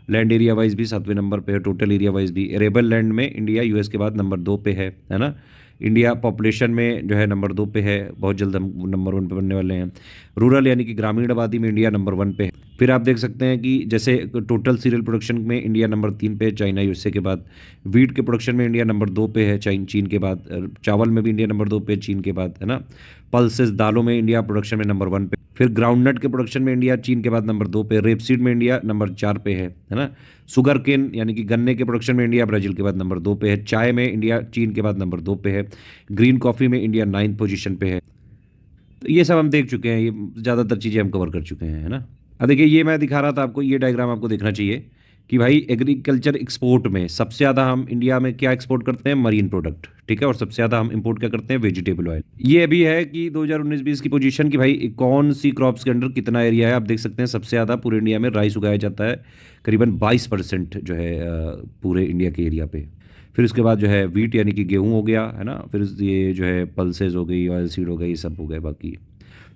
लैंड एरिया वाइज भी 7वें नंबर पे है, टोटल एरिया वाइज भी। एरेबल लैंड में इंडिया यूएस के बाद नंबर 2 पे है ना। इंडिया पॉपुलेशन में जो है नंबर 2 पे है, बहुत जल्द हम नंबर 1 पे बनने वाले हैं। रूरल यानी कि ग्रामीण आबादी में इंडिया नंबर 1 पे है। फिर आप देख सकते हैं कि जैसे टोटल सीरियल प्रोडक्शन में इंडिया नंबर 3 पे है, चाइना यूएसए के बाद। वीट के प्रोडक्शन में इंडिया नंबर 2 पे है, चीन के बाद। चावल में भी इंडिया नंबर 2 पे, चीन के बाद, है ना। पल्सेस दालों में इंडिया प्रोडक्शन में नंबर 1 पे। फिर ग्राउंडनट के प्रोडक्शन में इंडिया चीन के बाद नंबर 2 पे। रेपसीड में इंडिया नंबर 4 पे है ना। शुगर केन यानी कि गन्ने के प्रोडक्शन में इंडिया ब्राजील के बाद नंबर 2 पे है। चाय में इंडिया चीन के बाद नंबर 2 पे है। ग्रीन कॉफ़ी में इंडिया 9th पोजीशन पे है। तो ये सब हम देख चुके हैं, ये ज़्यादातर चीज़ें हम कवर कर चुके हैं, है ना। अब देखिए ये मैं दिखा रहा था आपको, ये डायग्राम आपको देखना चाहिए कि भाई एग्रीकल्चर एक्सपोर्ट में सबसे ज़्यादा हम इंडिया में क्या एक्सपोर्ट करते हैं? मरीन प्रोडक्ट, ठीक है। और सबसे ज़्यादा हम इंपोर्ट क्या करते हैं? Vegetable oil. ये भी है कि 2019-20 की पोजीशन की भाई कौन सी क्रॉप्स के अंडर कितना एरिया है। आप देख सकते हैं सबसे ज़्यादा पूरे इंडिया में राइस उगाया जाता है, करीबन 22% जो है पूरे इंडिया के एरिया पे। फिर उसके बाद जो है वीट यानी कि गेहूँ हो गया, है ना। फिर ये जो है पल्सेज हो गई, ऑयल सीड हो गई, ये सब हो गए। बाकी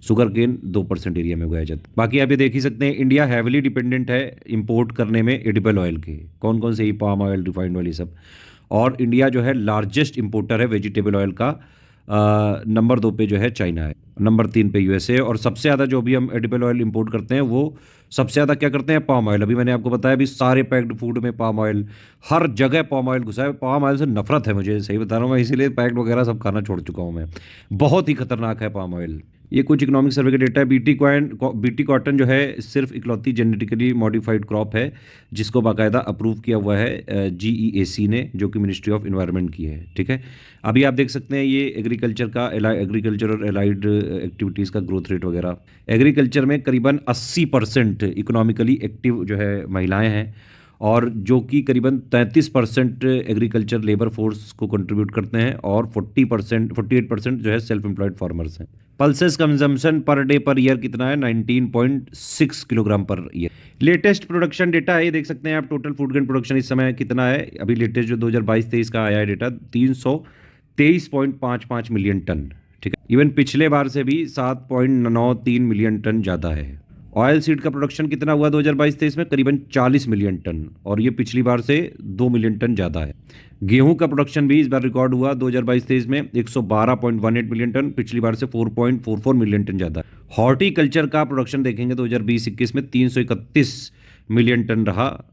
शुगर केन 2% एरिया में उगाया जाता है। बाकी आप ये देख ही सकते हैं इंडिया हैविली डिपेंडेंट है इंपोर्ट करने में एडिबल ऑयल के। कौन कौन से? पाम ऑयल, रिफाइंड ऑयल, ये सब। और इंडिया जो है लार्जेस्ट इंपोर्टर है वेजिटेबल ऑयल का। नंबर 2 पे जो है चाइना है, नंबर 3 पे यूएसए। और सबसे ज़्यादा जो भी हम एडिबल ऑयल इंपोर्ट करते हैं वो सबसे ज़्यादा क्या करते हैं? Palm oil. अभी मैंने आपको बताया अभी सारे पैक्ड फूड में पाम ऑयल, हर जगह पाम ऑयल घुसा है। पाम ऑयल से नफरत है मुझे, सही बता रहा हूँ मैं, इसीलिए पैक्ड वगैरह सब खाना छोड़ चुका हूँ मैं। बहुत ही खतरनाक है पाम ऑयल। ये कुछ इकोनॉमिक सर्वे का डेटा है। बीटी कॉटन जो है सिर्फ इकलौती जेनेटिकली मॉडिफाइड क्रॉप है जिसको बाकायदा अप्रूव किया हुआ है जीईएसी ने, जो कि मिनिस्ट्री ऑफ इन्वायरमेंट की है, ठीक है। अभी आप देख सकते हैं ये एग्रीकल्चर और एलाइड एक्टिविटीज़ का ग्रोथ रेट वगैरह। एग्रीकल्चर में करीबन 80% इकोनॉमिकली एक्टिव जो है महिलाएं हैं। और जो कि करीबन 33% एग्रीकल्चर लेबर फोर्स को कंट्रीब्यूट करते हैं और 48% जो है सेल्फ एम्प्लॉयड फार्मर्स हैं। Pulses consumption per day per year कितना है? 19.6 kilogram per year. Latest production data है, ये देख सकते हैं आप। टोटल फूड ग्रेन प्रोडक्शन इस समय कितना है? अभी लेटेस्ट जो 2022-23 का आया है डेटा, 323.55 मिलियन टन। ठीक है, इवन पिछले बार से भी 7.93 मिलियन टन ज़्यादा है। ऑयल सीड का प्रोडक्शन कितना हुआ 2022-23 में? करीबन 40 मिलियन टन, और ये पिछली बार से 2 मिलियन टन ज़्यादा है। गेहूं का प्रोडक्शन भी इस बार रिकॉर्ड हुआ 2022-23 में 112.18 मिलियन टन, पिछली बार से 4.44 मिलियन टन ज़्यादा। हॉर्टिकल्चर का प्रोडक्शन देखेंगे 2020-21 में 331 मिलियन टन रहा,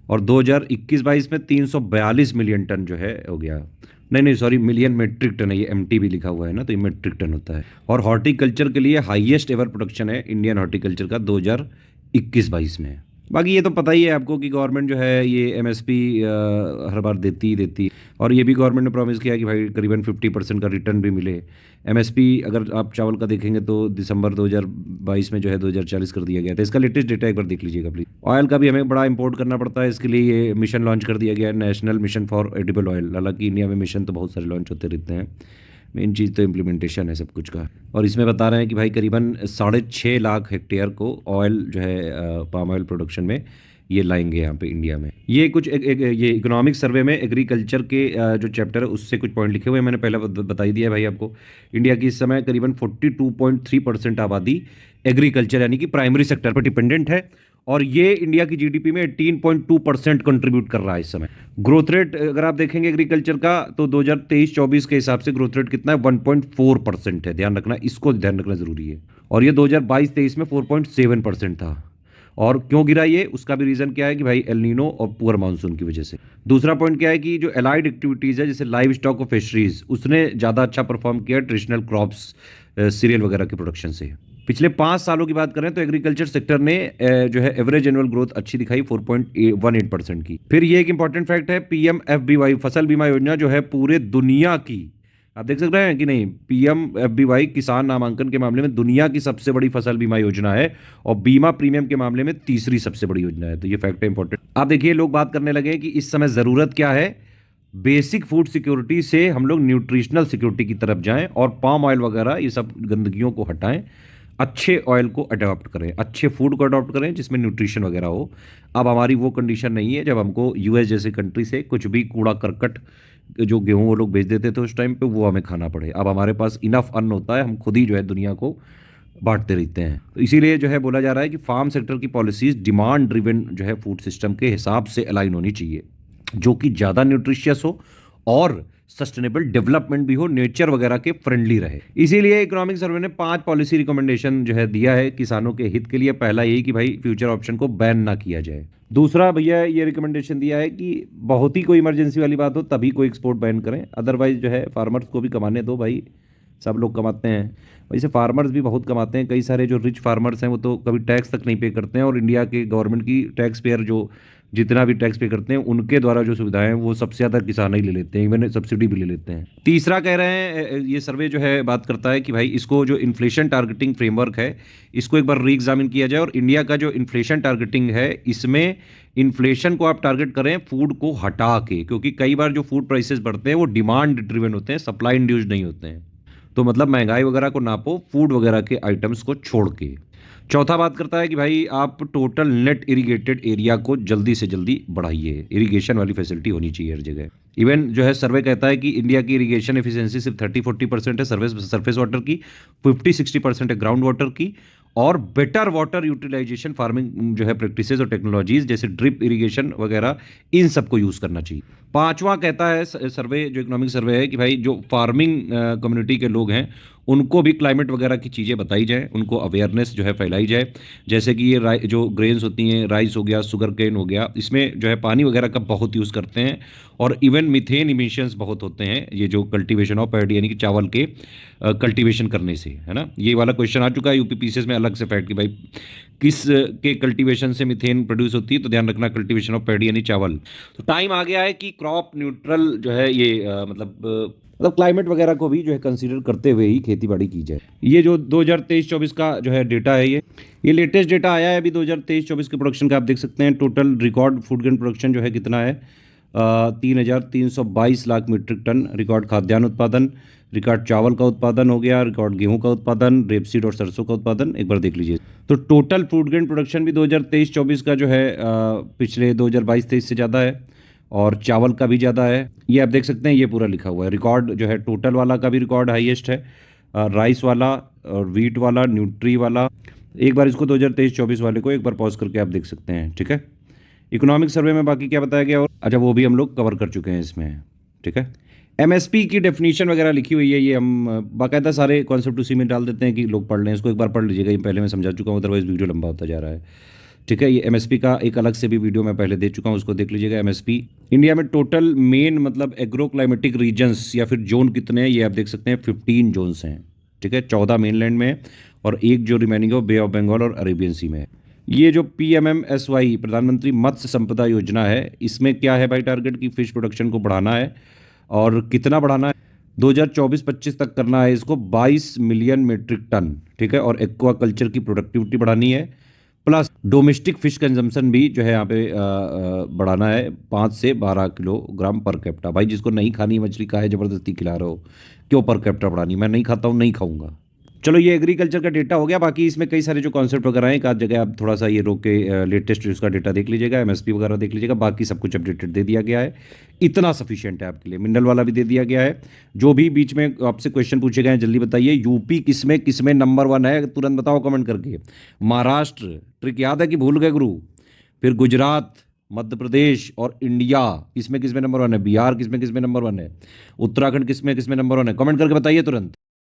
और 2021-22 में 342 मिलियन टन जो है हो गया। नहीं सॉरी, मिलियन मेट्रिक टन है, ये एमटीबी लिखा हुआ है ना, तो ये मेट्रिक टन होता है। और हॉर्टिकल्चर के लिए हाईएस्ट एवर प्रोडक्शन है इंडियन हॉर्टिकल्चर का 2021-22 में। बाकी ये तो पता ही है आपको कि गवर्नमेंट जो है ये एमएसपी हर बार देती, और ये भी गवर्नमेंट ने प्रॉमिस किया कि भाई करीबन 50% का रिटर्न भी मिले। एमएसपी अगर आप चावल का देखेंगे तो दिसंबर 2022 में जो है 2040 कर दिया गया था। इसका लेटेस्ट डेटा एक बार देख लीजिएगा प्लीज। ऑयल का भी हमें बड़ा इंपोर्ट करना पड़ता है, इसके लिए ये मिशन लॉन्च कर दिया गया है, national mission for edible oil. हालांकि इंडिया में मिशन तो बहुत सारे लॉन्च होते रहते हैं, मेन चीज़ तो इम्प्लीमेंटेशन है सब कुछ का। और इसमें बता रहे हैं कि भाई करीबन 6.5 लाख हेक्टेयर को ऑयल जो है पाम ऑयल प्रोडक्शन में ये लाएंगे यहाँ पे इंडिया में। ये कुछ ये इकोनॉमिक सर्वे में एग्रीकल्चर के जो चैप्टर है उससे कुछ पॉइंट लिखे हुए हैं, मैंने पहले बता ही दिया भाई आपको। इंडिया की इस समय करीबन 42.3% आबादी एग्रीकल्चर यानी कि प्राइमरी सेक्टर पर डिपेंडेंट है, और ये इंडिया की जीडीपी में 18.2% कंट्रीब्यूट कर रहा है इस समय। ग्रोथ रेट अगर आप देखेंगे एग्रीकल्चर का तो 2023-24 के हिसाब से ग्रोथ रेट कितना है? 1.4% है। ध्यान रखना, इसको ध्यान रखना जरूरी है। और ये 2022-23 में 4.7% था। और क्यों गिरा ये? उसका भी रीजन क्या है कि भाई एल नीनो और पुअर मानसून की वजह से। दूसरा पॉइंट क्या है कि जो एलाइड एक्टिविटीज़ है जैसे लाइव स्टॉक और फिशरीज, उसने ज़्यादा अच्छा परफॉर्म किया ट्रेडिशनल क्रॉप्स सीरियल वगैरह के प्रोडक्शन से। पिछले 5 सालों की बात करें तो एग्रीकल्चर सेक्टर ने जो है एवरेज एनुअल ग्रोथ अच्छी दिखाई 4.18% की। फिर ये एक इंपॉर्टेंट फैक्ट है, पीएमएफबीवाई फसल बीमा योजना जो है पूरे दुनिया की, आप देख सकते हैं कि नहीं, पीएमएफबीवाई किसान नामांकन के मामले में दुनिया की सबसे बड़ी फसल बीमा योजना है, और बीमा प्रीमियम के मामले में तीसरी सबसे बड़ी योजना है। तो ये फैक्ट है इंपॉर्टेंट। आप देखिए लोग बात करने लगे कि इस समय जरूरत क्या है, बेसिक फूड सिक्योरिटी से हम लोग न्यूट्रिशनल सिक्योरिटी की तरफ जाएं, और पाम ऑयल वगैरह ये सब गंदगियों को हटाएं, अच्छे ऑयल को अडॉप्ट करें, अच्छे फूड को अडॉप्ट करें जिसमें न्यूट्रिशन वगैरह हो। अब हमारी वो कंडीशन नहीं है जब हमको यूएस जैसे कंट्री से कुछ भी कूड़ा करकट जो गेहूं वो लोग भेज देते थे उस टाइम पे, वो हमें खाना पड़े। अब हमारे पास इनफ अन्न होता है, हम खुद ही जो है दुनिया को बांटते रहते हैं। तो इसीलिए जो है बोला जा रहा है कि फार्म सेक्टर की पॉलिसीज डिमांड ड्रिवन जो है फूड सिस्टम के हिसाब से अलाइन होनी चाहिए, जो कि ज़्यादा न्यूट्रिशियस हो और सस्टेनेबल डेवलपमेंट भी हो, नेचर वगैरह के फ्रेंडली रहे। इसीलिए इकोनॉमिक सर्वे ने 5 पॉलिसी रिकमेंडेशन जो है दिया है किसानों के हित के लिए। पहला यही कि भाई फ्यूचर ऑप्शन को बैन ना किया जाए। दूसरा भैया ये रिकमेंडेशन दिया है कि बहुत ही कोई इमरजेंसी वाली बात हो तभी कोई एक्सपोर्ट बैन करें, अदरवाइज जो है फार्मर्स को भी कमाने दो भाई, सब लोग कमाते हैं। वैसे फार्मर्स भी बहुत कमाते हैं, कई सारे जो रिच फार्मर्स हैं वो तो कभी टैक्स तक नहीं पे करते हैं, और इंडिया के गवर्नमेंट की टैक्स पेयर जो जितना भी टैक्स पे करते हैं उनके द्वारा जो सुविधाएं हैं वो सबसे ज़्यादा किसान ही ले लेते हैं, इवन सब्सिडी भी ले लेते हैं। तीसरा कह रहे हैं ये सर्वे जो है बात करता है कि भाई इसको जो इन्फ्लेशन टारगेटिंग फ्रेमवर्क है इसको एक बार री एग्जामिन किया जाए, और इंडिया का जो इन्फ्लेशन टारगेटिंग है इसमें इन्फ्लेशन को आप टारगेट करें फूड को हटा के, क्योंकि कई बार जो फूड प्राइसेस बढ़ते हैं वो डिमांड ड्रिवन होते हैं, सप्लाई इंड्यूस्ड नहीं होते हैं। तो मतलब महंगाई वगैरह को नापो फूड वगैरह के आइटम्स को छोड़ के। चौथा बात करता है कि भाई आप टोटल नेट इरिगेटेड एरिया को जल्दी से जल्दी बढ़ाइए, इरिगेशन वाली फैसिलिटी होनी चाहिए हर जगह। इवन जो है सर्वे कहता है कि इंडिया की इरिगेशन एफिशिएंसी सिर्फ 30-40% है सरफेस वाटर की, 50-60% है ग्राउंड वाटर की, और बेटर वाटर यूटिलाइजेशन फार्मिंग जो है प्रैक्टिसेस और टेक्नोलॉजीज जैसे ड्रिप इरिगेशन वगैरह इन सबको यूज़ करना चाहिए। पांचवा कहता है सर्वे जो इकोनॉमिक सर्वे है कि भाई जो फार्मिंग कम्युनिटी के लोग हैं उनको भी क्लाइमेट वगैरह की चीज़ें बताई जाए, उनको अवेयरनेस जो है फैलाई जाए, जैसे कि ये जो ग्रेन्स होती हैं, राइस हो गया, शुगर केन हो गया, इसमें जो है पानी वगैरह का बहुत यूज़ करते हैं, और इवन मिथेन इमिशंस बहुत होते हैं ये जो कल्टीवेशन ऑफ पैडी यानी कि चावल के कल्टीवेशन करने से, है ना। ये वाला क्वेश्चन आ चुका है यूपीपीसीएस में अलग से फैक्ट कि भाई किस के कल्टीवेशन से मिथेन प्रोड्यूस होती है, तो ध्यान रखना कल्टीवेशन ऑफ पैडी यानी चावल। तो टाइम आ गया है कि क्रॉप न्यूट्रल जो है ये मतलब मतलब क्लाइमेट वगैरह को भी जो है कंसीडर करते हुए ही खेती बाड़ी की जाए। ये जो 2023-24 का जो है डेटा है, ये लेटेस्ट डेटा आया है अभी 2023-24 के प्रोडक्शन का। आप देख सकते हैं total record food grain production जो है कितना है, 3,322 लाख मीट्रिक टन रिकॉर्ड खाद्यान्न उत्पादन, रिकॉर्ड चावल का उत्पादन हो गया, रिकॉर्ड गेहूं का उत्पादन, रेपसीड और सरसों का उत्पादन। एक बार देख लीजिए। तो टोटल फूड ग्रेन प्रोडक्शन भी 2023-24 का जो है पिछले 2022-23 से ज़्यादा है, और चावल का भी ज़्यादा है। ये आप देख सकते हैं, ये पूरा लिखा हुआ है। रिकॉर्ड जो है टोटल वाला का भी रिकॉर्ड हाईएस्ट है, राइस वाला और वीट वाला, न्यूट्री वाला। एक बार इसको 2023-24 वाले को एक बार पॉज करके आप देख सकते हैं, ठीक है। इकोनॉमिक सर्वे में बाकी क्या बताया गया, और अच्छा वो भी हम लोग कवर कर चुके हैं इसमें, ठीक है। एमएसपी की डेफिनेशन वगैरह लिखी हुई है, ये हम बाकायदा सारे कॉन्सेप्ट उसी में डाल देते हैं कि लोग पढ़ लें। इसको एक बार पढ़ लीजिएगा, ये पहले मैं समझा चुका हूँ, अदरवाइज वीडियो लंबा होता जा रहा है, ठीक है। ये एमएसपी का एक अलग से भी वीडियो मैं पहले दे चुका हूँ, उसको देख लीजिएगा। एमएसपी इंडिया में टोटल मेन मतलब एग्रो क्लाइमेटिक रीजन्स या फिर जोन कितने हैं, ये आप देख सकते हैं 15 जोन्स हैं, ठीक है। 14 मेनलैंड में है और एक जो रिमेनिंग है वो बे ऑफ बंगाल और अरेबियन सी में है। ये जो PMMSY प्रधानमंत्री मत्स्य संपदा योजना है, इसमें क्या है भाई, टारगेट की फिश प्रोडक्शन को बढ़ाना है। और कितना बढ़ाना है, 2024-25 तक करना है इसको 22 मिलियन मीट्रिक टन, ठीक है। और एक्वा कल्चर की प्रोडक्टिविटी बढ़ानी है, प्लस डोमेस्टिक फिश कंजम्पशन भी जो है यहाँ पे बढ़ाना है 5 से 12 किलोग्राम पर कैप्टा। भाई जिसको नहीं खानी मछली काहे ज़बरदस्ती खिला रहे हो, क्यों पर कैप्टा बढ़ानी, मैं नहीं खाता हूँ, नहीं खाऊंगा। चलो ये एग्रीकल्चर का डेटा हो गया। बाकी इसमें कई सारे जो कॉन्सेप्ट वगैरह हैं, एक आध जगह आप थोड़ा सा ये रोक के लेटेस्ट उसका डेटा देख लीजिएगा, एमएसपी वगैरह देख लीजिएगा। बाकी सब कुछ अपडेटेड दे दिया गया है, इतना सफिशिएंट है आपके लिए। मिनरल वाला भी दे दिया गया है। जो भी बीच में आपसे क्वेश्चन पूछे गए हैं जल्दी बताइए। यूपी किसमें नंबर 1 है, तुरंत बताओ कमेंट करके। महाराष्ट्र, ट्रिक याद है कि भूल गए गुरु। फिर गुजरात, मध्य प्रदेश और इंडिया किसमें नंबर 1 है। बिहार किसमें नंबर 1 है। उत्तराखंड किसमें नंबर 1 है, कमेंट करके बताइए तुरंत।